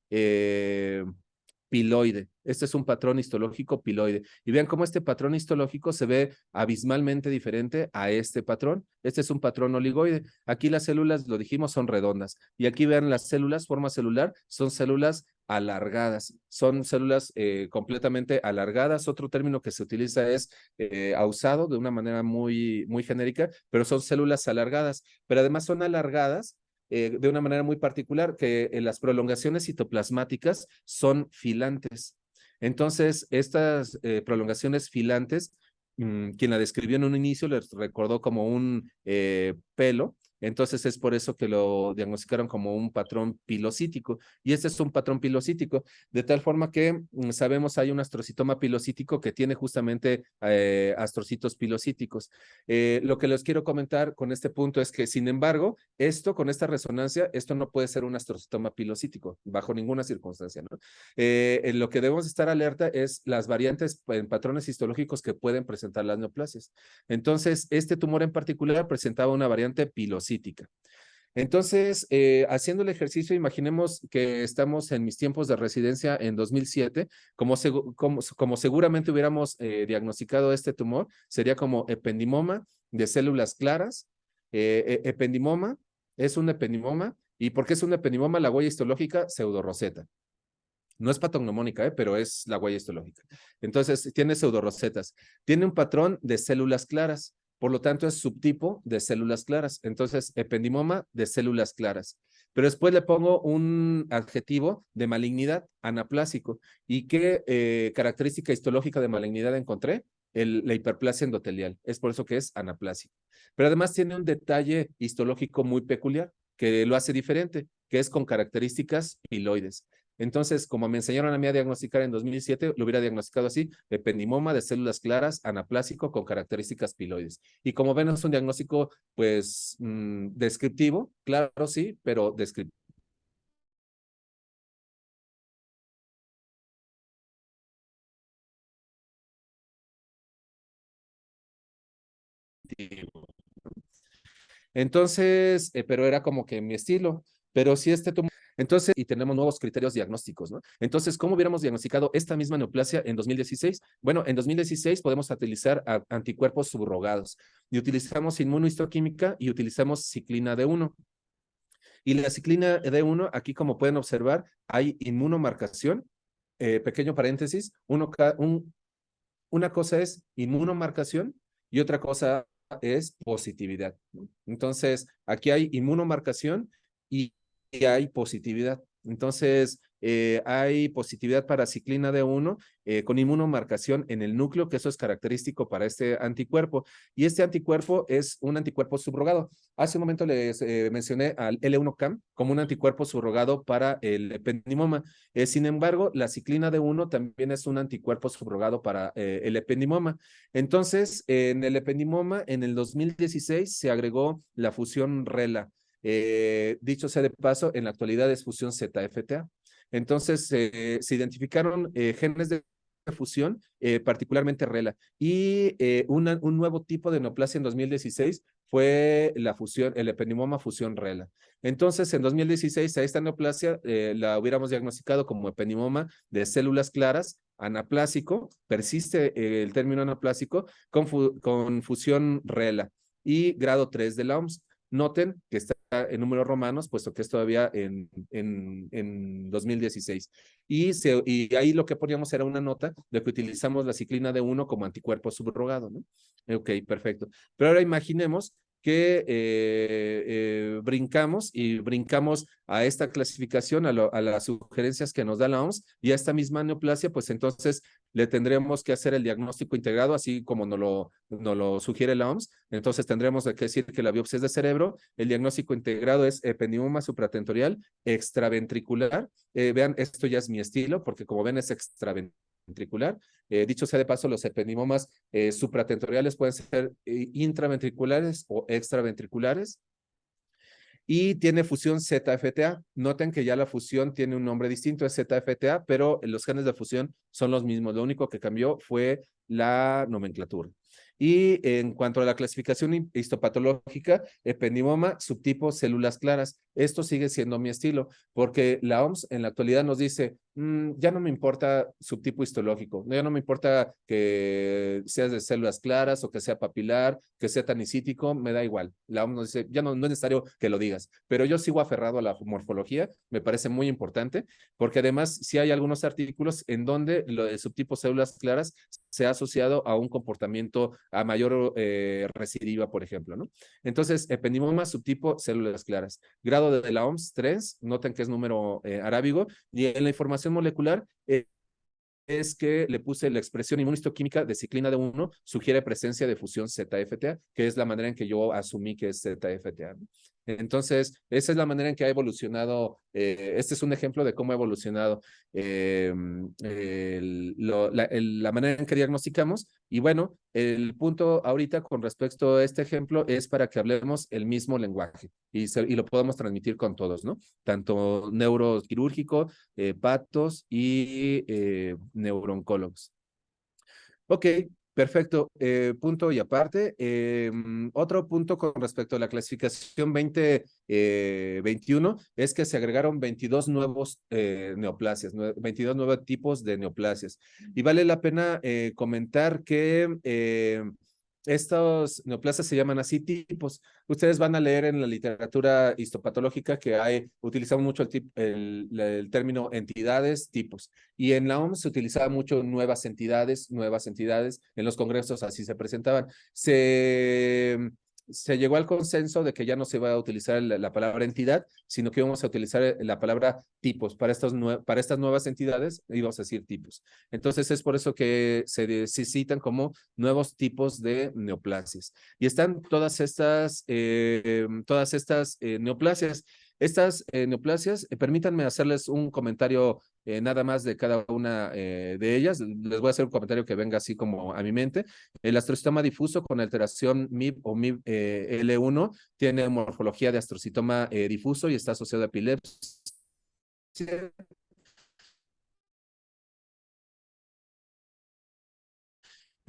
piloide. Este es un patrón histológico piloide. Y vean cómo este patrón histológico se ve abismalmente diferente a este patrón. Este es un patrón oligoide. Aquí las células, lo dijimos, son redondas. Y aquí vean las células, forma celular, son células alargadas. Son células completamente alargadas. Otro término que se utiliza es ausado de una manera muy genérica, pero son células alargadas. Pero además son alargadas de una manera muy particular, que las prolongaciones citoplasmáticas son filantes. Entonces, estas prolongaciones filantes, quien la describió en un inicio les recordó como un pelo, entonces es por eso que lo diagnosticaron como un patrón pilocítico. Y este es un patrón pilocítico, de tal forma que sabemos hay un astrocitoma pilocítico que tiene justamente astrocitos pilocíticos. Lo que les quiero comentar con este punto es que, sin embargo, con esta resonancia, esto no puede ser un astrocitoma pilocítico, bajo ninguna circunstancia, ¿no? En lo que debemos estar alerta es las variantes en patrones histológicos que pueden presentar las neoplasias. Entonces, este tumor en particular presentaba una variante pilocítica. Entonces, haciendo el ejercicio, imaginemos que estamos en mis tiempos de residencia en 2007, como seguramente hubiéramos diagnosticado este tumor, sería como ependimoma de células claras. Ependimoma es un ependimoma. ¿Y por qué es un ependimoma? La huella histológica pseudoroseta. No es patognomónica, pero es la huella histológica. Entonces, tiene pseudorosetas. Tiene un patrón de células claras. Por lo tanto, es subtipo de células claras. Entonces, ependimoma de células claras. Pero después le pongo un adjetivo de malignidad, anaplásico. ¿Y qué característica histológica de malignidad encontré? La hiperplasia endotelial. Es por eso que es anaplásico. Pero además tiene un detalle histológico muy peculiar que lo hace diferente, que es con características piloides. Entonces, como me enseñaron a mí a diagnosticar en 2007, lo hubiera diagnosticado así: ependimoma de células claras, anaplásico con características piloides. Y como ven, es un diagnóstico, pues, descriptivo, claro, sí, pero descriptivo. Entonces, pero era como que mi estilo. Pero si este tumor. Entonces, y tenemos nuevos criterios diagnósticos, ¿no? Entonces, ¿cómo hubiéramos diagnosticado esta misma neoplasia en 2016? Bueno, en 2016 podemos utilizar anticuerpos subrogados y utilizamos inmunohistoquímica y utilizamos ciclina D1. Y la ciclina D1, aquí como pueden observar, hay inmunomarcación, pequeño paréntesis, una cosa es inmunomarcación y otra cosa es positividad. Entonces, aquí hay inmunomarcación y hay positividad. Entonces, hay positividad para ciclina D1 con inmunomarcación en el núcleo, que eso es característico para este anticuerpo. Y este anticuerpo es un anticuerpo subrogado. Hace un momento les mencioné al L1CAM como un anticuerpo subrogado para el ependimoma. Sin embargo, la ciclina D1 también es un anticuerpo subrogado para el ependimoma. Entonces, en el ependimoma, en el 2016 se agregó la fusión RELA. Dicho sea de paso, en la actualidad es fusión ZFTA. Entonces, se identificaron genes de fusión, particularmente RELA. Y un nuevo tipo de neoplasia en 2016 fue la fusión, el ependimoma fusión RELA. Entonces, en 2016, a esta neoplasia la hubiéramos diagnosticado como ependimoma de células claras, anaplásico, persiste el término anaplásico, con fusión RELA y grado 3 de la OMS. Noten que está en números romanos, puesto que es todavía en 2016. Y ahí lo que poníamos era una nota de que utilizamos la ciclina D1 como anticuerpo subrogado, ¿no? Ok, perfecto. Pero ahora imaginemos que brincamos a esta clasificación, a las sugerencias que nos da la OMS y a esta misma neoplasia, pues entonces le tendremos que hacer el diagnóstico integrado, así como nos lo sugiere la OMS. Entonces tendremos que decir que la biopsia es de cerebro. El diagnóstico integrado es ependimoma supratentorial extraventricular. Vean, esto ya es mi estilo, porque como ven es extraventricular. Dicho sea de paso, los ependimomas supratentoriales pueden ser intraventriculares o extraventriculares. Y tiene fusión ZFTA. Noten que ya la fusión tiene un nombre distinto, es ZFTA, pero los genes de fusión son los mismos. Lo único que cambió fue la nomenclatura. Y en cuanto a la clasificación histopatológica, ependimoma, subtipo células claras. Esto sigue siendo mi estilo, porque la OMS en la actualidad nos dice, ya no me importa subtipo histológico, ya no me importa que seas de células claras o que sea papilar, que sea tanicítico, me da igual. La OMS nos dice, ya no es necesario que lo digas, pero yo sigo aferrado a la morfología, me parece muy importante, porque además sí hay algunos artículos en donde el subtipo células claras se ha asociado a un comportamiento a mayor recidiva, por ejemplo, ¿no? Entonces, ependimoma subtipo células claras. Grado de la OMS 3, noten que es número arábigo, y en la información molecular es que le puse la expresión inmunistoquímica de ciclina de 1, sugiere presencia de fusión ZFTA, que es la manera en que yo asumí que es ZFTA, ¿no? Entonces, esa es la manera en que ha evolucionado, este es un ejemplo de cómo ha evolucionado la manera en que diagnosticamos. Y bueno, el punto ahorita con respecto a este ejemplo es para que hablemos el mismo lenguaje y lo podamos transmitir con todos, ¿no? Tanto neuroquirúrgico, patos y neurooncólogos. Ok, perfecto. Punto y aparte. Otro punto con respecto a la clasificación 2021 es que se agregaron 22 nuevos neoplasias, 22 nuevos tipos de neoplasias. Y vale la pena comentar que estos neoplasias se llaman así tipos. Ustedes van a leer en la literatura histopatológica que utilizamos mucho el término entidades, tipos. Y en la OMS se utilizaba mucho nuevas entidades, en los congresos así se presentaban. Se llegó al consenso de que ya no se iba a utilizar la palabra entidad, sino que íbamos a utilizar la palabra tipos. Para estas nuevas entidades íbamos a decir tipos. Entonces es por eso que se citan como nuevos tipos de neoplasias. Y están todas estas neoplasias. Estas neoplasias, permítanme hacerles un comentario nada más de cada una de ellas. Les voy a hacer un comentario que venga así como a mi mente. El astrocitoma difuso con alteración MIB o MIB L1 tiene morfología de astrocitoma difuso y está asociado a epilepsia.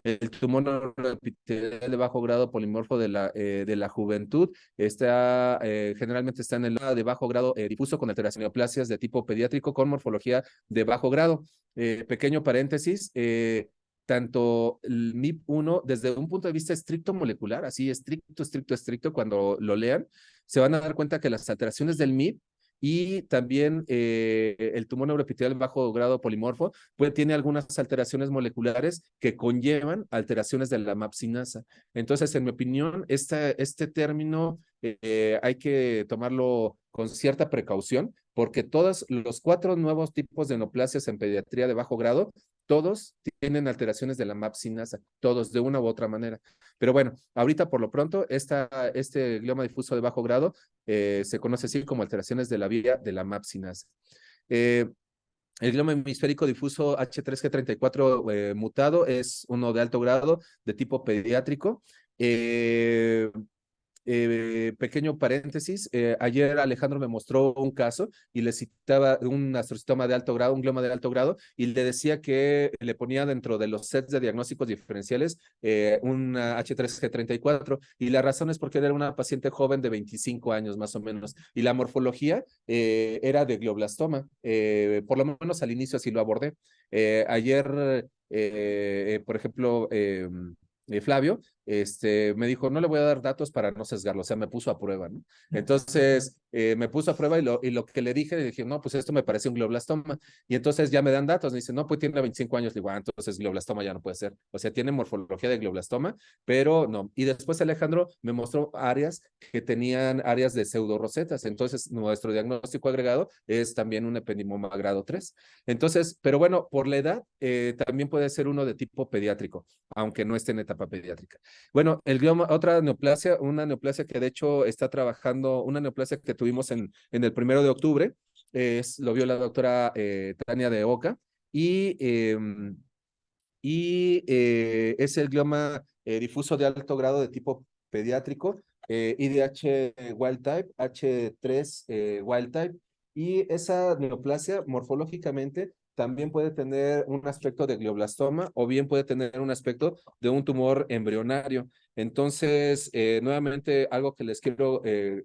El tumor neuroepitelial de bajo grado polimorfo de la juventud generalmente está en el de bajo grado difuso con alteración neoplasias de tipo pediátrico con morfología de bajo grado. Pequeño paréntesis, tanto el MIP1 desde un punto de vista estricto molecular, así estricto, cuando lo lean, se van a dar cuenta que las alteraciones del MIP y también el tumor neuroepitelial bajo grado polimorfo tiene algunas alteraciones moleculares que conllevan alteraciones de la mapsinasa. Entonces, en mi opinión, este término hay que tomarlo con cierta precaución porque todos los 4 nuevos tipos de neoplasias en pediatría de bajo grado, todos tienen alteraciones de la mapsinasa, todos de una u otra manera. Pero bueno, ahorita por lo pronto, este glioma difuso de bajo grado se conoce así como alteraciones de la vía de la mapsinasa. El glioma hemisférico difuso H3G34 mutado es uno de alto grado de tipo pediátrico. Pequeño paréntesis, ayer Alejandro me mostró un caso y le citaba un astrocitoma de alto grado, un glioma de alto grado, y le decía que le ponía dentro de los sets de diagnósticos diferenciales una H3G34, y la razón es porque era una paciente joven de 25 años más o menos, y la morfología era de glioblastoma, por lo menos al inicio así lo abordé. Ayer, por ejemplo, Flavio, me dijo, no le voy a dar datos para no sesgarlo, o sea, me puso a prueba, ¿no? Entonces, me puso a prueba y lo que le dije, no, pues esto me parece un glioblastoma. Y entonces ya me dan datos, me dice, no, pues tiene 25 años. Digo, entonces glioblastoma ya no puede ser. O sea, tiene morfología de glioblastoma, pero no. Y después Alejandro me mostró áreas que tenían áreas de pseudorosetas. Entonces, nuestro diagnóstico agregado es también un ependimoma grado 3. Entonces, pero bueno, por la edad, también puede ser uno de tipo pediátrico, aunque no esté en etapa pediátrica. Bueno, el glioma, otra neoplasia, una neoplasia que de hecho está trabajando, una neoplasia que tuvimos en el 1 de octubre, lo vio la doctora Tania de Oca, y, es el glioma difuso de alto grado de tipo pediátrico, IDH wild type, H3 wild type, y esa neoplasia morfológicamente también puede tener un aspecto de glioblastoma o bien puede tener un aspecto de un tumor embrionario. Entonces, nuevamente, algo que les quiero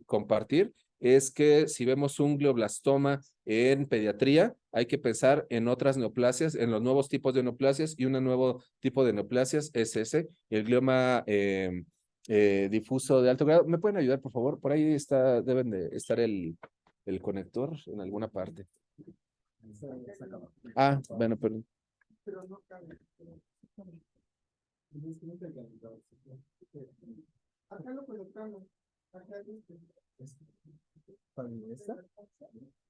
compartir es que si vemos un glioblastoma en pediatría, hay que pensar en otras neoplasias, en los nuevos tipos de neoplasias, y un nuevo tipo de neoplasias es ese, el glioma difuso de alto grado. ¿Me pueden ayudar, por favor? Por ahí está, deben de estar el conector en alguna parte. Ah, bueno, perdón. Acá lo conectamos.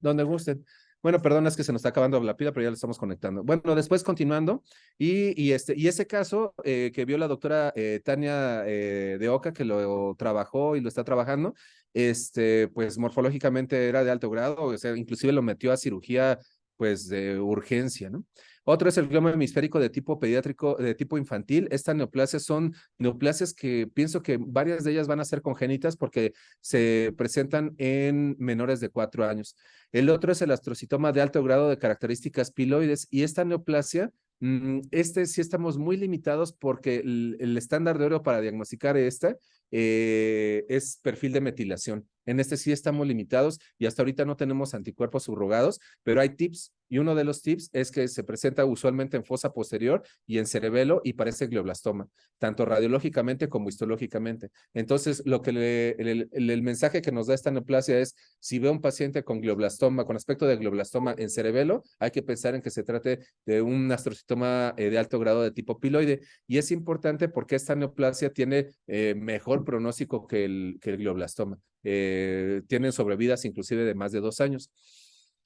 Donde gusten. Bueno, perdón, es que se nos está acabando la pila, pero ya lo estamos conectando. Bueno, después continuando, y ese caso que vio la doctora Tania de Oca, que lo trabajó y lo está trabajando, pues morfológicamente era de alto grado, o sea, inclusive lo metió a cirugía, pues de urgencia, ¿no? Otro es el glioma hemisférico de tipo pediátrico, de tipo infantil. Estas neoplasias son neoplasias que pienso que varias de ellas van a ser congénitas porque se presentan en menores de 4 años. El otro es el astrocitoma de alto grado de características piloides, y esta neoplasia, sí estamos muy limitados porque el estándar de oro para diagnosticar esta es perfil de metilación. En este sí estamos limitados y hasta ahorita no tenemos anticuerpos subrogados, pero hay tips, y uno de los tips es que se presenta usualmente en fosa posterior y en cerebelo y parece glioblastoma, tanto radiológicamente como histológicamente. Entonces, lo que el mensaje que nos da esta neoplasia es, si ve un paciente con glioblastoma, con aspecto de glioblastoma en cerebelo, hay que pensar en que se trate de un astrocitoma de alto grado de tipo piloide. Y es importante porque esta neoplasia tiene mejor pronóstico que el glioblastoma. Tienen sobrevidas inclusive de más de 2 años.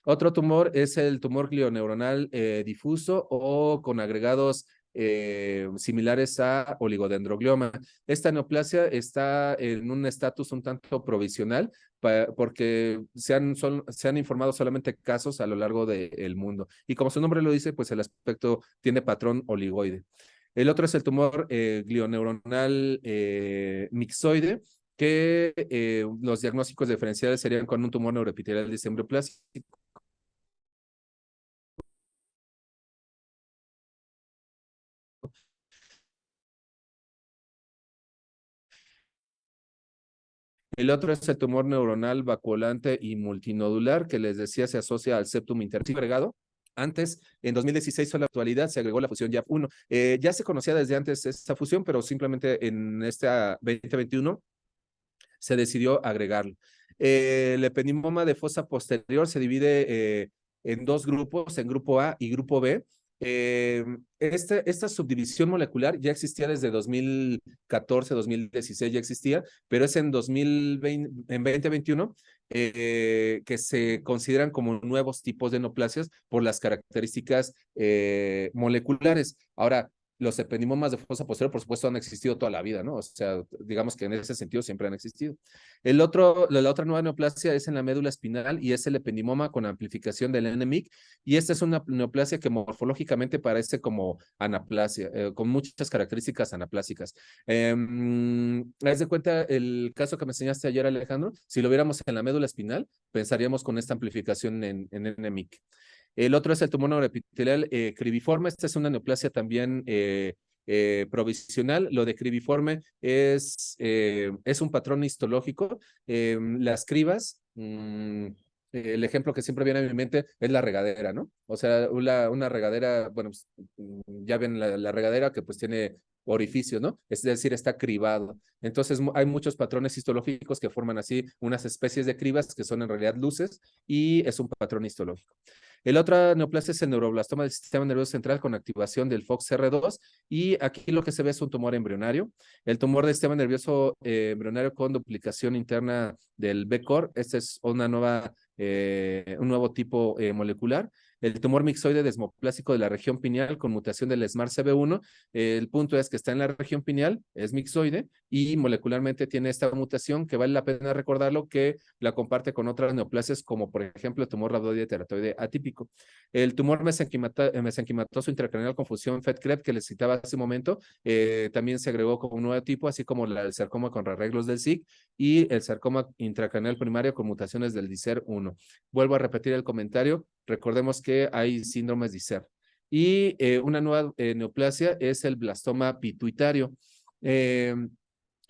Otro tumor es el tumor glioneuronal difuso o con agregados similares a oligodendroglioma. Esta neoplasia está en un estatus un tanto provisional porque se han informado solamente casos a lo largo del mundo. Y como su nombre lo dice, pues el aspecto tiene patrón oligoide. El otro es el tumor glioneuronal mixoide, que los diagnósticos diferenciales serían con un tumor neuroepitelial disembroplásico. El otro es el tumor neuronal vacuolante y multinodular, que les decía se asocia al septum interagregado. Antes, en 2016 o en la actualidad, se agregó la fusión YAP1. Ya se conocía desde antes esta fusión, pero simplemente en esta 2021 se decidió agregarlo. El ependimoma de fosa posterior se divide en 2 grupos, en grupo A y grupo B. Esta subdivisión molecular ya existía desde 2014, 2016 ya existía, pero es en 2021 que se consideran como nuevos tipos de neoplasias por las características moleculares. Ahora, los ependimomas de fosa posterior, por supuesto, han existido toda la vida, ¿no? O sea, digamos que en ese sentido siempre han existido. La otra nueva neoplasia es en la médula espinal y es el ependimoma con amplificación del NMIC, y esta es una neoplasia que morfológicamente parece como anaplasia, con muchas características anaplásicas. ¿Haz de cuenta el caso que me enseñaste ayer, Alejandro? Si lo viéramos en la médula espinal, pensaríamos con esta amplificación en NMIC. El otro es el tumor neuroepitelial cribiforme. Esta es una neoplasia también provisional. Lo de cribiforme es un patrón histológico. Las cribas, el ejemplo que siempre viene a mi mente es la regadera, ¿no? O sea, una regadera, bueno, pues, ya ven la regadera que pues tiene orificio, ¿no? Es decir, está cribado. Entonces, hay muchos patrones histológicos que forman así unas especies de cribas que son en realidad luces, y es un patrón histológico. El otro neoplasia es el neuroblastoma del sistema nervioso central con activación del FOXR2, y aquí lo que se ve es un tumor embrionario. El tumor del sistema nervioso embrionario con duplicación interna del BCOR. Este es un nuevo tipo molecular. El tumor mixoide desmoplásico de la región pineal con mutación del SMARCB1. El punto es que está en la región pineal, es mixoide, y molecularmente tiene esta mutación que vale la pena recordarlo, que la comparte con otras neoplasias como por ejemplo el tumor rhabdoide teratoide atípico. El tumor mesenquimatoso intracraneal con fusión FET-CREB que les citaba hace un momento, también se agregó como un nuevo tipo, así como el sarcoma con arreglos del SIC y el sarcoma intracraneal primario con mutaciones del DICER1. Vuelvo a repetir el comentario, recordemos que hay síndromes DICER. Y una nueva neoplasia es el blastoma pituitario.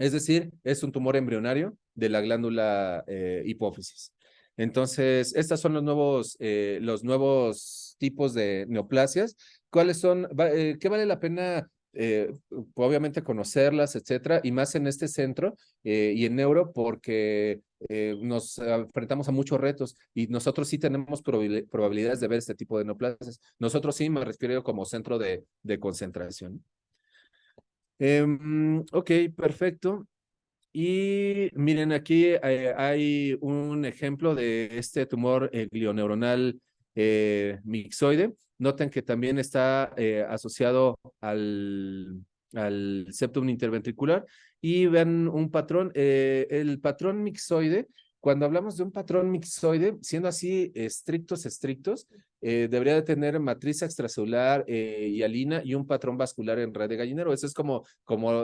Es decir, es un tumor embrionario de la glándula hipófisis. Entonces, estos son los nuevos tipos de neoplasias. ¿Cuáles son? ¿Qué vale la pena? Obviamente conocerlas, etcétera, y más en este centro y en neuro, porque nos enfrentamos a muchos retos y nosotros sí tenemos probabilidades de ver este tipo de neoplasias. Nosotros sí, me refiero como centro de concentración. Ok, perfecto. Y miren, aquí hay un ejemplo de este tumor glioneuronal mixoide. Noten que también está asociado al septum interventricular y vean un patrón. El patrón mixoide, cuando hablamos de un patrón mixoide, siendo así estrictos, debería de tener matriz extracelular hialina y un patrón vascular en red de gallinero. Eso es como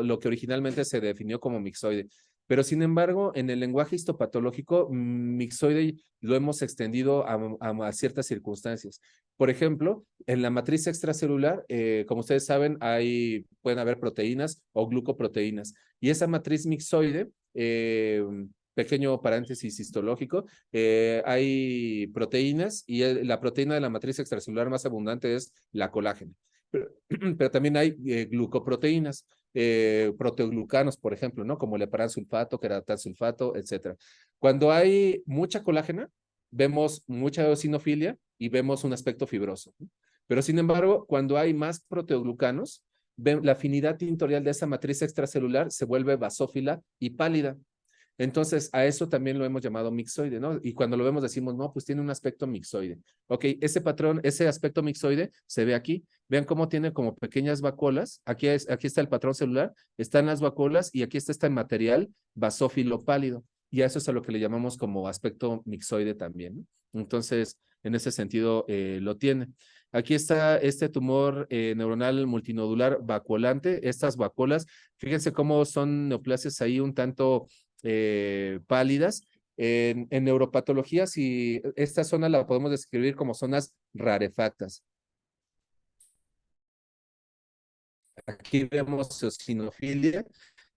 lo que originalmente se definió como mixoide. Pero sin embargo, en el lenguaje histopatológico, mixoide lo hemos extendido a ciertas circunstancias. Por ejemplo, en la matriz extracelular, como ustedes saben, pueden haber proteínas o glucoproteínas. Y esa matriz mixoide, pequeño paréntesis histológico, hay proteínas y la proteína de la matriz extracelular más abundante es la colágena. Pero también hay glucoproteínas, proteoglucanos, por ejemplo, ¿no? Como el heparansulfato, queratansulfato, etcétera. Cuando hay mucha colágena, vemos mucha eosinofilia y vemos un aspecto fibroso. Pero sin embargo, cuando hay más proteoglucanos, la afinidad tintorial de esa matriz extracelular se vuelve basófila y pálida. Entonces, a eso también lo hemos llamado mixoide, ¿no? Y cuando lo vemos decimos, no, pues tiene un aspecto mixoide. Ok, ese patrón, ese aspecto mixoide se ve aquí. Vean cómo tiene como pequeñas vacuolas. Aquí está el patrón celular, están las vacuolas y aquí está este material basófilo pálido. Y a eso es a lo que le llamamos como aspecto mixoide también, ¿no? Entonces, en ese sentido, lo tiene. Aquí está este tumor neuronal multinodular vacuolante. Estas vacuolas, fíjense cómo son neoplasias ahí un tanto pálidas. En neuropatología, si esta zona la podemos describir como zonas rarefactas. Aquí vemos eosinofilia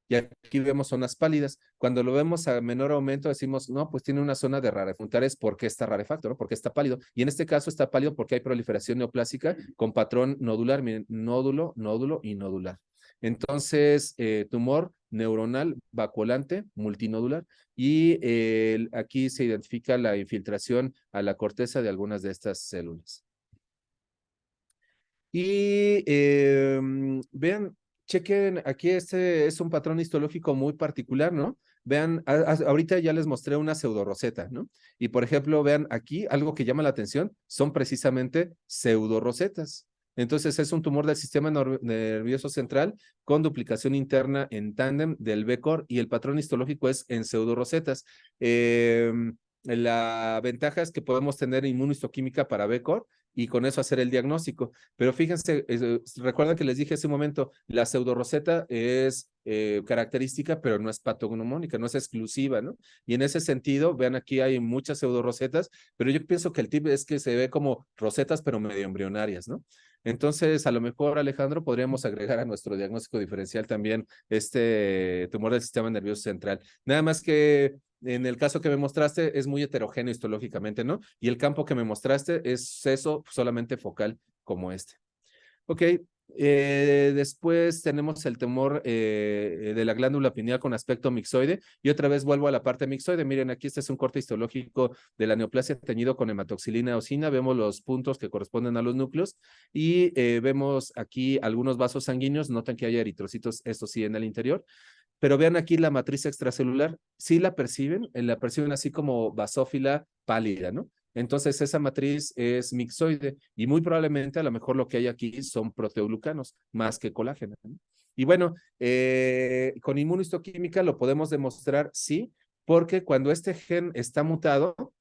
y aquí vemos zonas pálidas. Cuando lo vemos a menor aumento, decimos, no, pues tiene una zona de rarefactores. ¿Por qué está rarefacto? ¿No? Porque está pálido. Y en este caso está pálido porque hay proliferación neoplásica con patrón nodular. Miren, nódulo, nódulo y nodular. Entonces, tumor neuronal vacuolante multinodular y aquí se identifica la infiltración a la corteza de algunas de estas células. Y vean, chequen, aquí este es un patrón histológico muy particular, ¿no? Vean, ahorita ya les mostré una pseudoroseta, ¿no? Y por ejemplo, vean aquí, algo que llama la atención son precisamente pseudorosetas. Entonces es un tumor del sistema nervioso central con duplicación interna en tándem del BCOR y el patrón histológico es en pseudorosetas. La ventaja es que podemos tener inmunohistoquímica para BCOR y con eso hacer el diagnóstico. Pero fíjense, recuerdan que les dije hace un momento, la pseudoroseta es característica, pero no es patognomónica, no es exclusiva, ¿no? Y en ese sentido, vean aquí hay muchas pseudorosetas, pero yo pienso que el tip es que se ve como rosetas, pero medio embrionarias, ¿no? Entonces, a lo mejor, Alejandro, podríamos agregar a nuestro diagnóstico diferencial también este tumor del sistema nervioso central. Nada más que en el caso que me mostraste es muy heterogéneo histológicamente, ¿no? Y el campo que me mostraste es eso solamente focal como este. Ok, después tenemos el tumor de la glándula pineal con aspecto mixoide y otra vez vuelvo a la parte mixoide. Miren, aquí este es un corte histológico de la neoplasia teñido con hematoxilina eosina. Vemos los puntos que corresponden a los núcleos y vemos aquí algunos vasos sanguíneos. Notan que hay eritrocitos, esto sí, en el interior. Pero vean aquí la matriz extracelular, sí la perciben así como basófila pálida, ¿no? Entonces esa matriz es mixoide y muy probablemente a lo mejor lo que hay aquí son proteoglucanos más que colágeno, ¿no? Y bueno, con inmunohistoquímica lo podemos demostrar, sí, porque cuando este gen está mutado,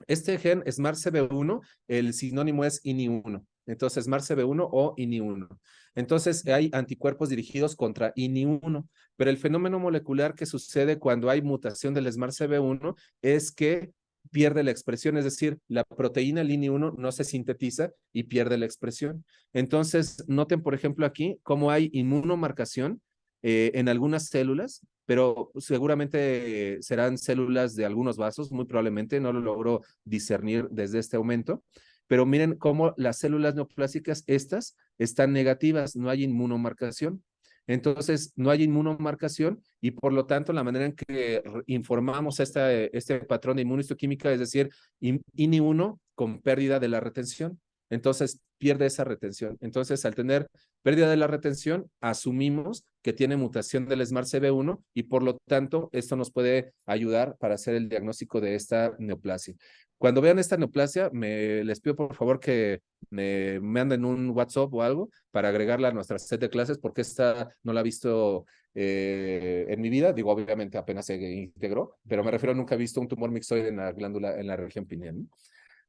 este gen SMARCB1, el sinónimo es INI1. Entonces, SMARCB1 o INI1. Entonces, hay anticuerpos dirigidos contra INI1, pero el fenómeno molecular que sucede cuando hay mutación del SMARCB1 es que pierde la expresión, es decir, la proteína INI1 no se sintetiza y pierde la expresión. Entonces, noten, por ejemplo, aquí cómo hay inmunomarcación en algunas células, pero seguramente serán células de algunos vasos, muy probablemente, no lo logro discernir desde este aumento. Pero miren cómo las células neoplásicas, estas están negativas, no hay inmunomarcación. Entonces, no hay inmunomarcación y por lo tanto la manera en que informamos este patrón de inmunistoquímica, es decir, INI1 con pérdida de la retención. Entonces, pierde esa retención. Entonces, al tener pérdida de la retención, asumimos que tiene mutación del SMARCB1 y por lo tanto, esto nos puede ayudar para hacer el diagnóstico de esta neoplasia. Cuando vean esta neoplasia, les pido por favor que me manden un WhatsApp o algo para agregarla a nuestra set de clases, porque esta no la he visto en mi vida. Digo, obviamente apenas se integró, pero me refiero a nunca he visto un tumor mixoide en la glándula, en la región pineal, ¿no?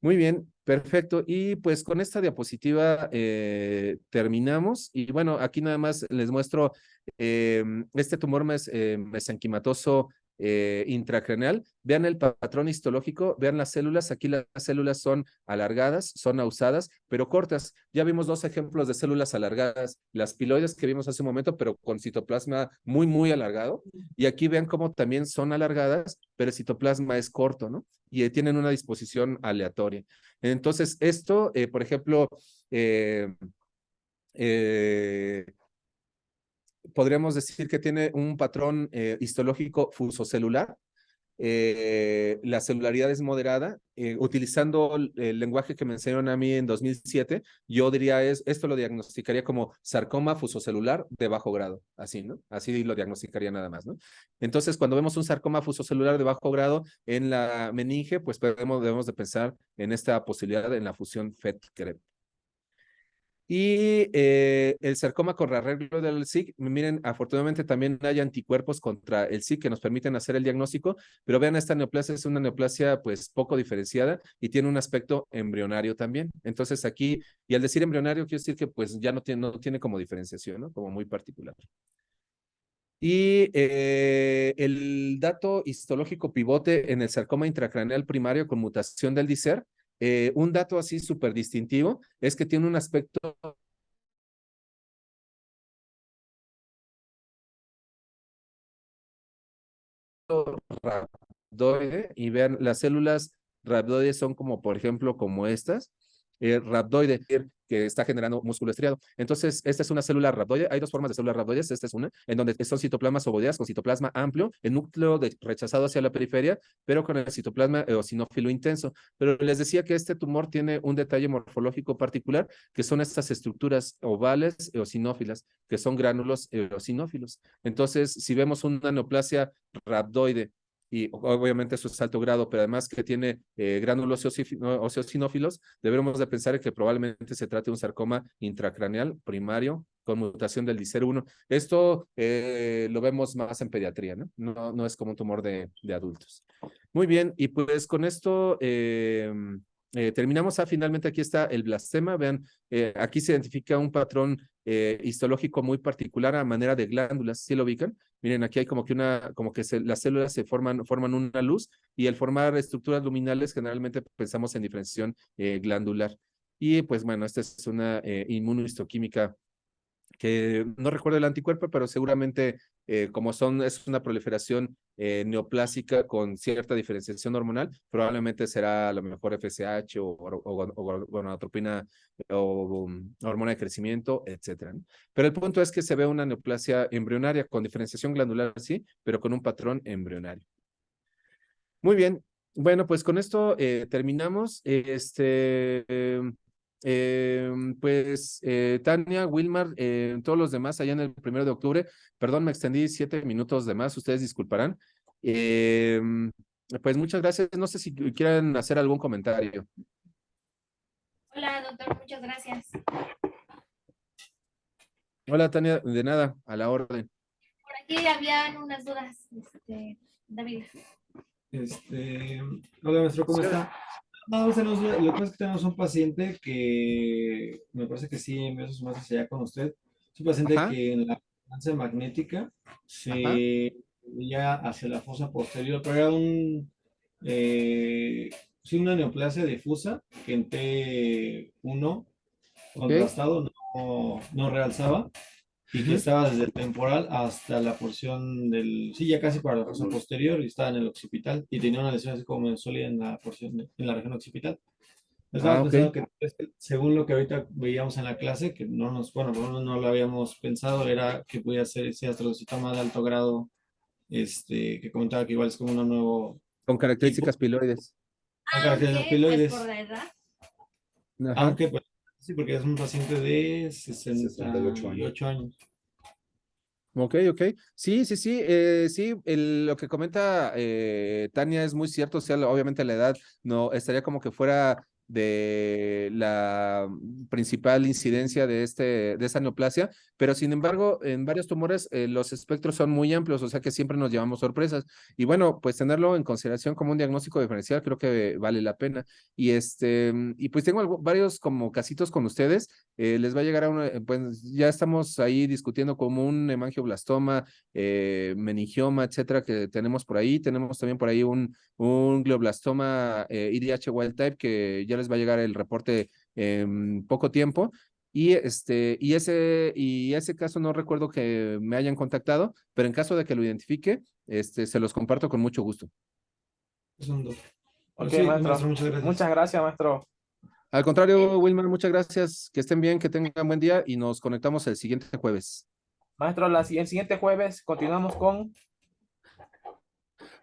Muy bien, perfecto. Y pues con esta diapositiva terminamos. Y bueno, aquí nada más les muestro este tumor mesenquimatoso intracraneal. Vean el patrón histológico, vean las células. Aquí las células son alargadas, son ausadas, pero cortas. Ya vimos dos ejemplos de células alargadas, las piloides que vimos hace un momento, pero con citoplasma muy, muy alargado. Y aquí vean cómo también son alargadas, pero el citoplasma es corto, ¿no? Y tienen una disposición aleatoria. Entonces, esto, por ejemplo, eh, eh, podríamos decir que tiene un patrón histológico fusocelular. La celularidad es moderada. Utilizando el lenguaje que me enseñaron a mí en 2007, yo diría esto lo diagnosticaría como sarcoma fusocelular de bajo grado, así, ¿no? Así lo diagnosticaría nada más, ¿no? Entonces, cuando vemos un sarcoma fusocelular de bajo grado en la meninge, pues debemos de pensar en esta posibilidad en la fusión FET-CREB. Y el sarcoma con arreglo del SIG, miren, afortunadamente también hay anticuerpos contra el SIG que nos permiten hacer el diagnóstico, pero vean, esta neoplasia es una neoplasia pues poco diferenciada y tiene un aspecto embrionario también. Entonces aquí, y al decir embrionario, quiero decir que pues ya no tiene como diferenciación, ¿no? Como muy particular. Y el dato histológico pivote en el sarcoma intracraneal primario con mutación del DICER, un dato así súper distintivo es que tiene un aspecto rhabdoide y vean, las células rhabdoides son como, por ejemplo, como estas. Rhabdoide, que está generando músculo estriado. Entonces, esta es una célula rhabdoide. Hay dos formas de células rhabdoides. Esta es una, en donde son citoplasmas ovoideas con citoplasma amplio, el núcleo rechazado hacia la periferia, pero con el citoplasma eosinófilo intenso. Pero les decía que este tumor tiene un detalle morfológico particular, que son estas estructuras ovales eosinófilas, que son gránulos eosinófilos. Entonces, si vemos una neoplasia rhabdoide y obviamente eso es alto grado, pero además que tiene gránulos oseosinófilos, debemos de pensar que probablemente se trate de un sarcoma intracraneal primario con mutación del DICER1. Esto lo vemos más en pediatría, ¿no? No es como un tumor de adultos. Muy bien, y pues con esto terminamos. Finalmente aquí está el blastema. Vean, aquí se identifica un patrón histológico muy particular a manera de glándulas. ¿Sí lo ubican? Miren, aquí hay como que las células se forman una luz y al formar estructuras luminales generalmente pensamos en diferenciación glandular. Y pues bueno, esta es una inmunohistoquímica que no recuerdo el anticuerpo, pero seguramente es una proliferación neoplásica con cierta diferenciación hormonal, probablemente será a lo mejor FSH o gonadotropina o hormona de crecimiento, etcétera, ¿no? Pero el punto es que se ve una neoplasia embrionaria con diferenciación glandular, sí, pero con un patrón embrionario. Muy bien. Bueno, pues con esto terminamos. Pues Tania, Wilmar, todos los demás allá en el 1 de octubre. Perdón, me extendí 7 minutos de más, ustedes disculparán. Eh, pues muchas gracias. No sé si quieren hacer algún comentario.
Hola, doctor, muchas gracias.
Hola, Tania, de nada, a la orden.
Por aquí habían unas dudas, David.
Hola, maestro, ¿cómo
Sí.
está? No, lo que pasa es que tenemos un paciente que me parece que sí envió sus más allá con usted. Es un paciente
Ajá,
que en la resonancia magnética
ajá,
se veía hacia la fosa posterior, pero era sí, una neoplasia difusa que en T1
ok,
contrastado no realzaba. y que estaba desde el temporal hasta la porción del, sí, ya casi para la fosa posterior, y estaba en el occipital, y tenía una lesión así como medio sólida en la porción, en la región occipital.
Ah,
Estábamos
ok.
pensando que, según lo que ahorita veíamos en la clase, que no nos, bueno, por lo menos no lo habíamos pensado, era que podía ser ese astrocitoma de alto grado, que comentaba que igual es como un nuevo
Con
tipo,
características piloides.
con características
Aunque, pues por
piloides,
la edad.
Ajá.
aunque, pues, sí, porque es un paciente de
68 años.
68 años.
Ok, ok. Sí, sí, sí. Sí, lo que comenta Tania es muy cierto. O sea, obviamente la edad no estaría como que fuera de la principal incidencia de esta neoplasia, pero sin embargo, en varios tumores los espectros son muy amplios, o sea que siempre nos llevamos sorpresas. Y bueno, pues tenerlo en consideración como un diagnóstico diferencial creo que vale la pena. Y pues tengo varios como casitos con ustedes. Les va a llegar a pues ya estamos ahí discutiendo como un hemangioblastoma, meningioma, etcétera, que tenemos por ahí. Tenemos también por ahí un glioblastoma IDH wild type que ya les va a llegar el reporte en poco tiempo. Y ese caso no recuerdo que me hayan contactado, pero en caso de que lo identifique, se los comparto con mucho gusto.
Es un dos. Pero
Ok,
sí,
maestro.
maestro, muchas gracias.
Muchas gracias, maestro.
Al contrario, Wilmer, muchas gracias. Que estén bien, que tengan buen día y nos conectamos el siguiente jueves.
Maestro, el siguiente jueves continuamos con...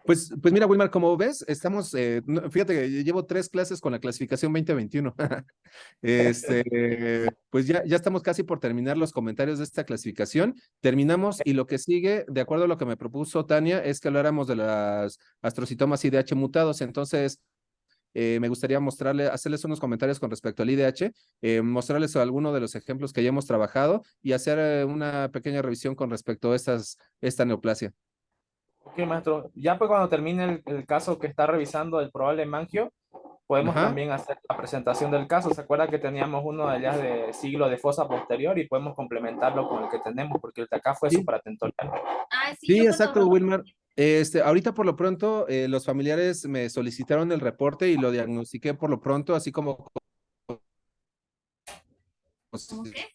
Pues mira, Wilmar, como ves, estamos, fíjate que llevo 3 clases con la clasificación 2021. Pues ya estamos casi por terminar los comentarios de esta clasificación. Terminamos y lo que sigue, de acuerdo a lo que me propuso Tania, es que habláramos de las astrocitomas IDH mutados. Entonces, me gustaría hacerles unos comentarios con respecto al IDH, mostrarles algunos de los ejemplos que ya hemos trabajado y hacer una pequeña revisión con respecto a esta neoplasia.
Ok, maestro. Ya pues cuando termine el caso que está revisando el probable mangio, podemos
Ajá.
también hacer la presentación del caso. ¿Se acuerda que teníamos uno de allá de siglo de fosa posterior y podemos complementarlo con el que tenemos porque el de acá fue
Sí,
supratentorial?
Ah, sí,
sí,
yo cuando
exacto, Wilmar. Ahorita por lo pronto, los familiares me solicitaron el reporte y lo diagnostiqué por lo pronto, así como
¿cómo qué?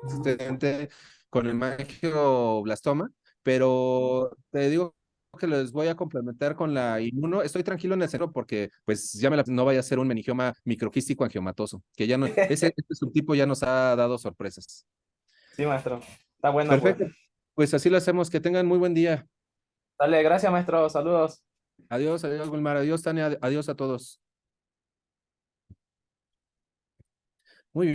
consistente con el mangioblastoma, pero te digo que les voy a complementar con la inmuno. Estoy tranquilo en el centro porque pues ya no vaya a ser un meningioma microquístico angiomatoso, que ya no, este subtipo ya nos ha dado sorpresas.
Sí, maestro. Está bueno, pues.
Perfecto, pues así lo hacemos. Que tengan muy buen día.
Dale, gracias, maestro. Saludos.
Adiós, adiós, Wilmar. Adiós, Tania. Adiós a todos. Muy bien.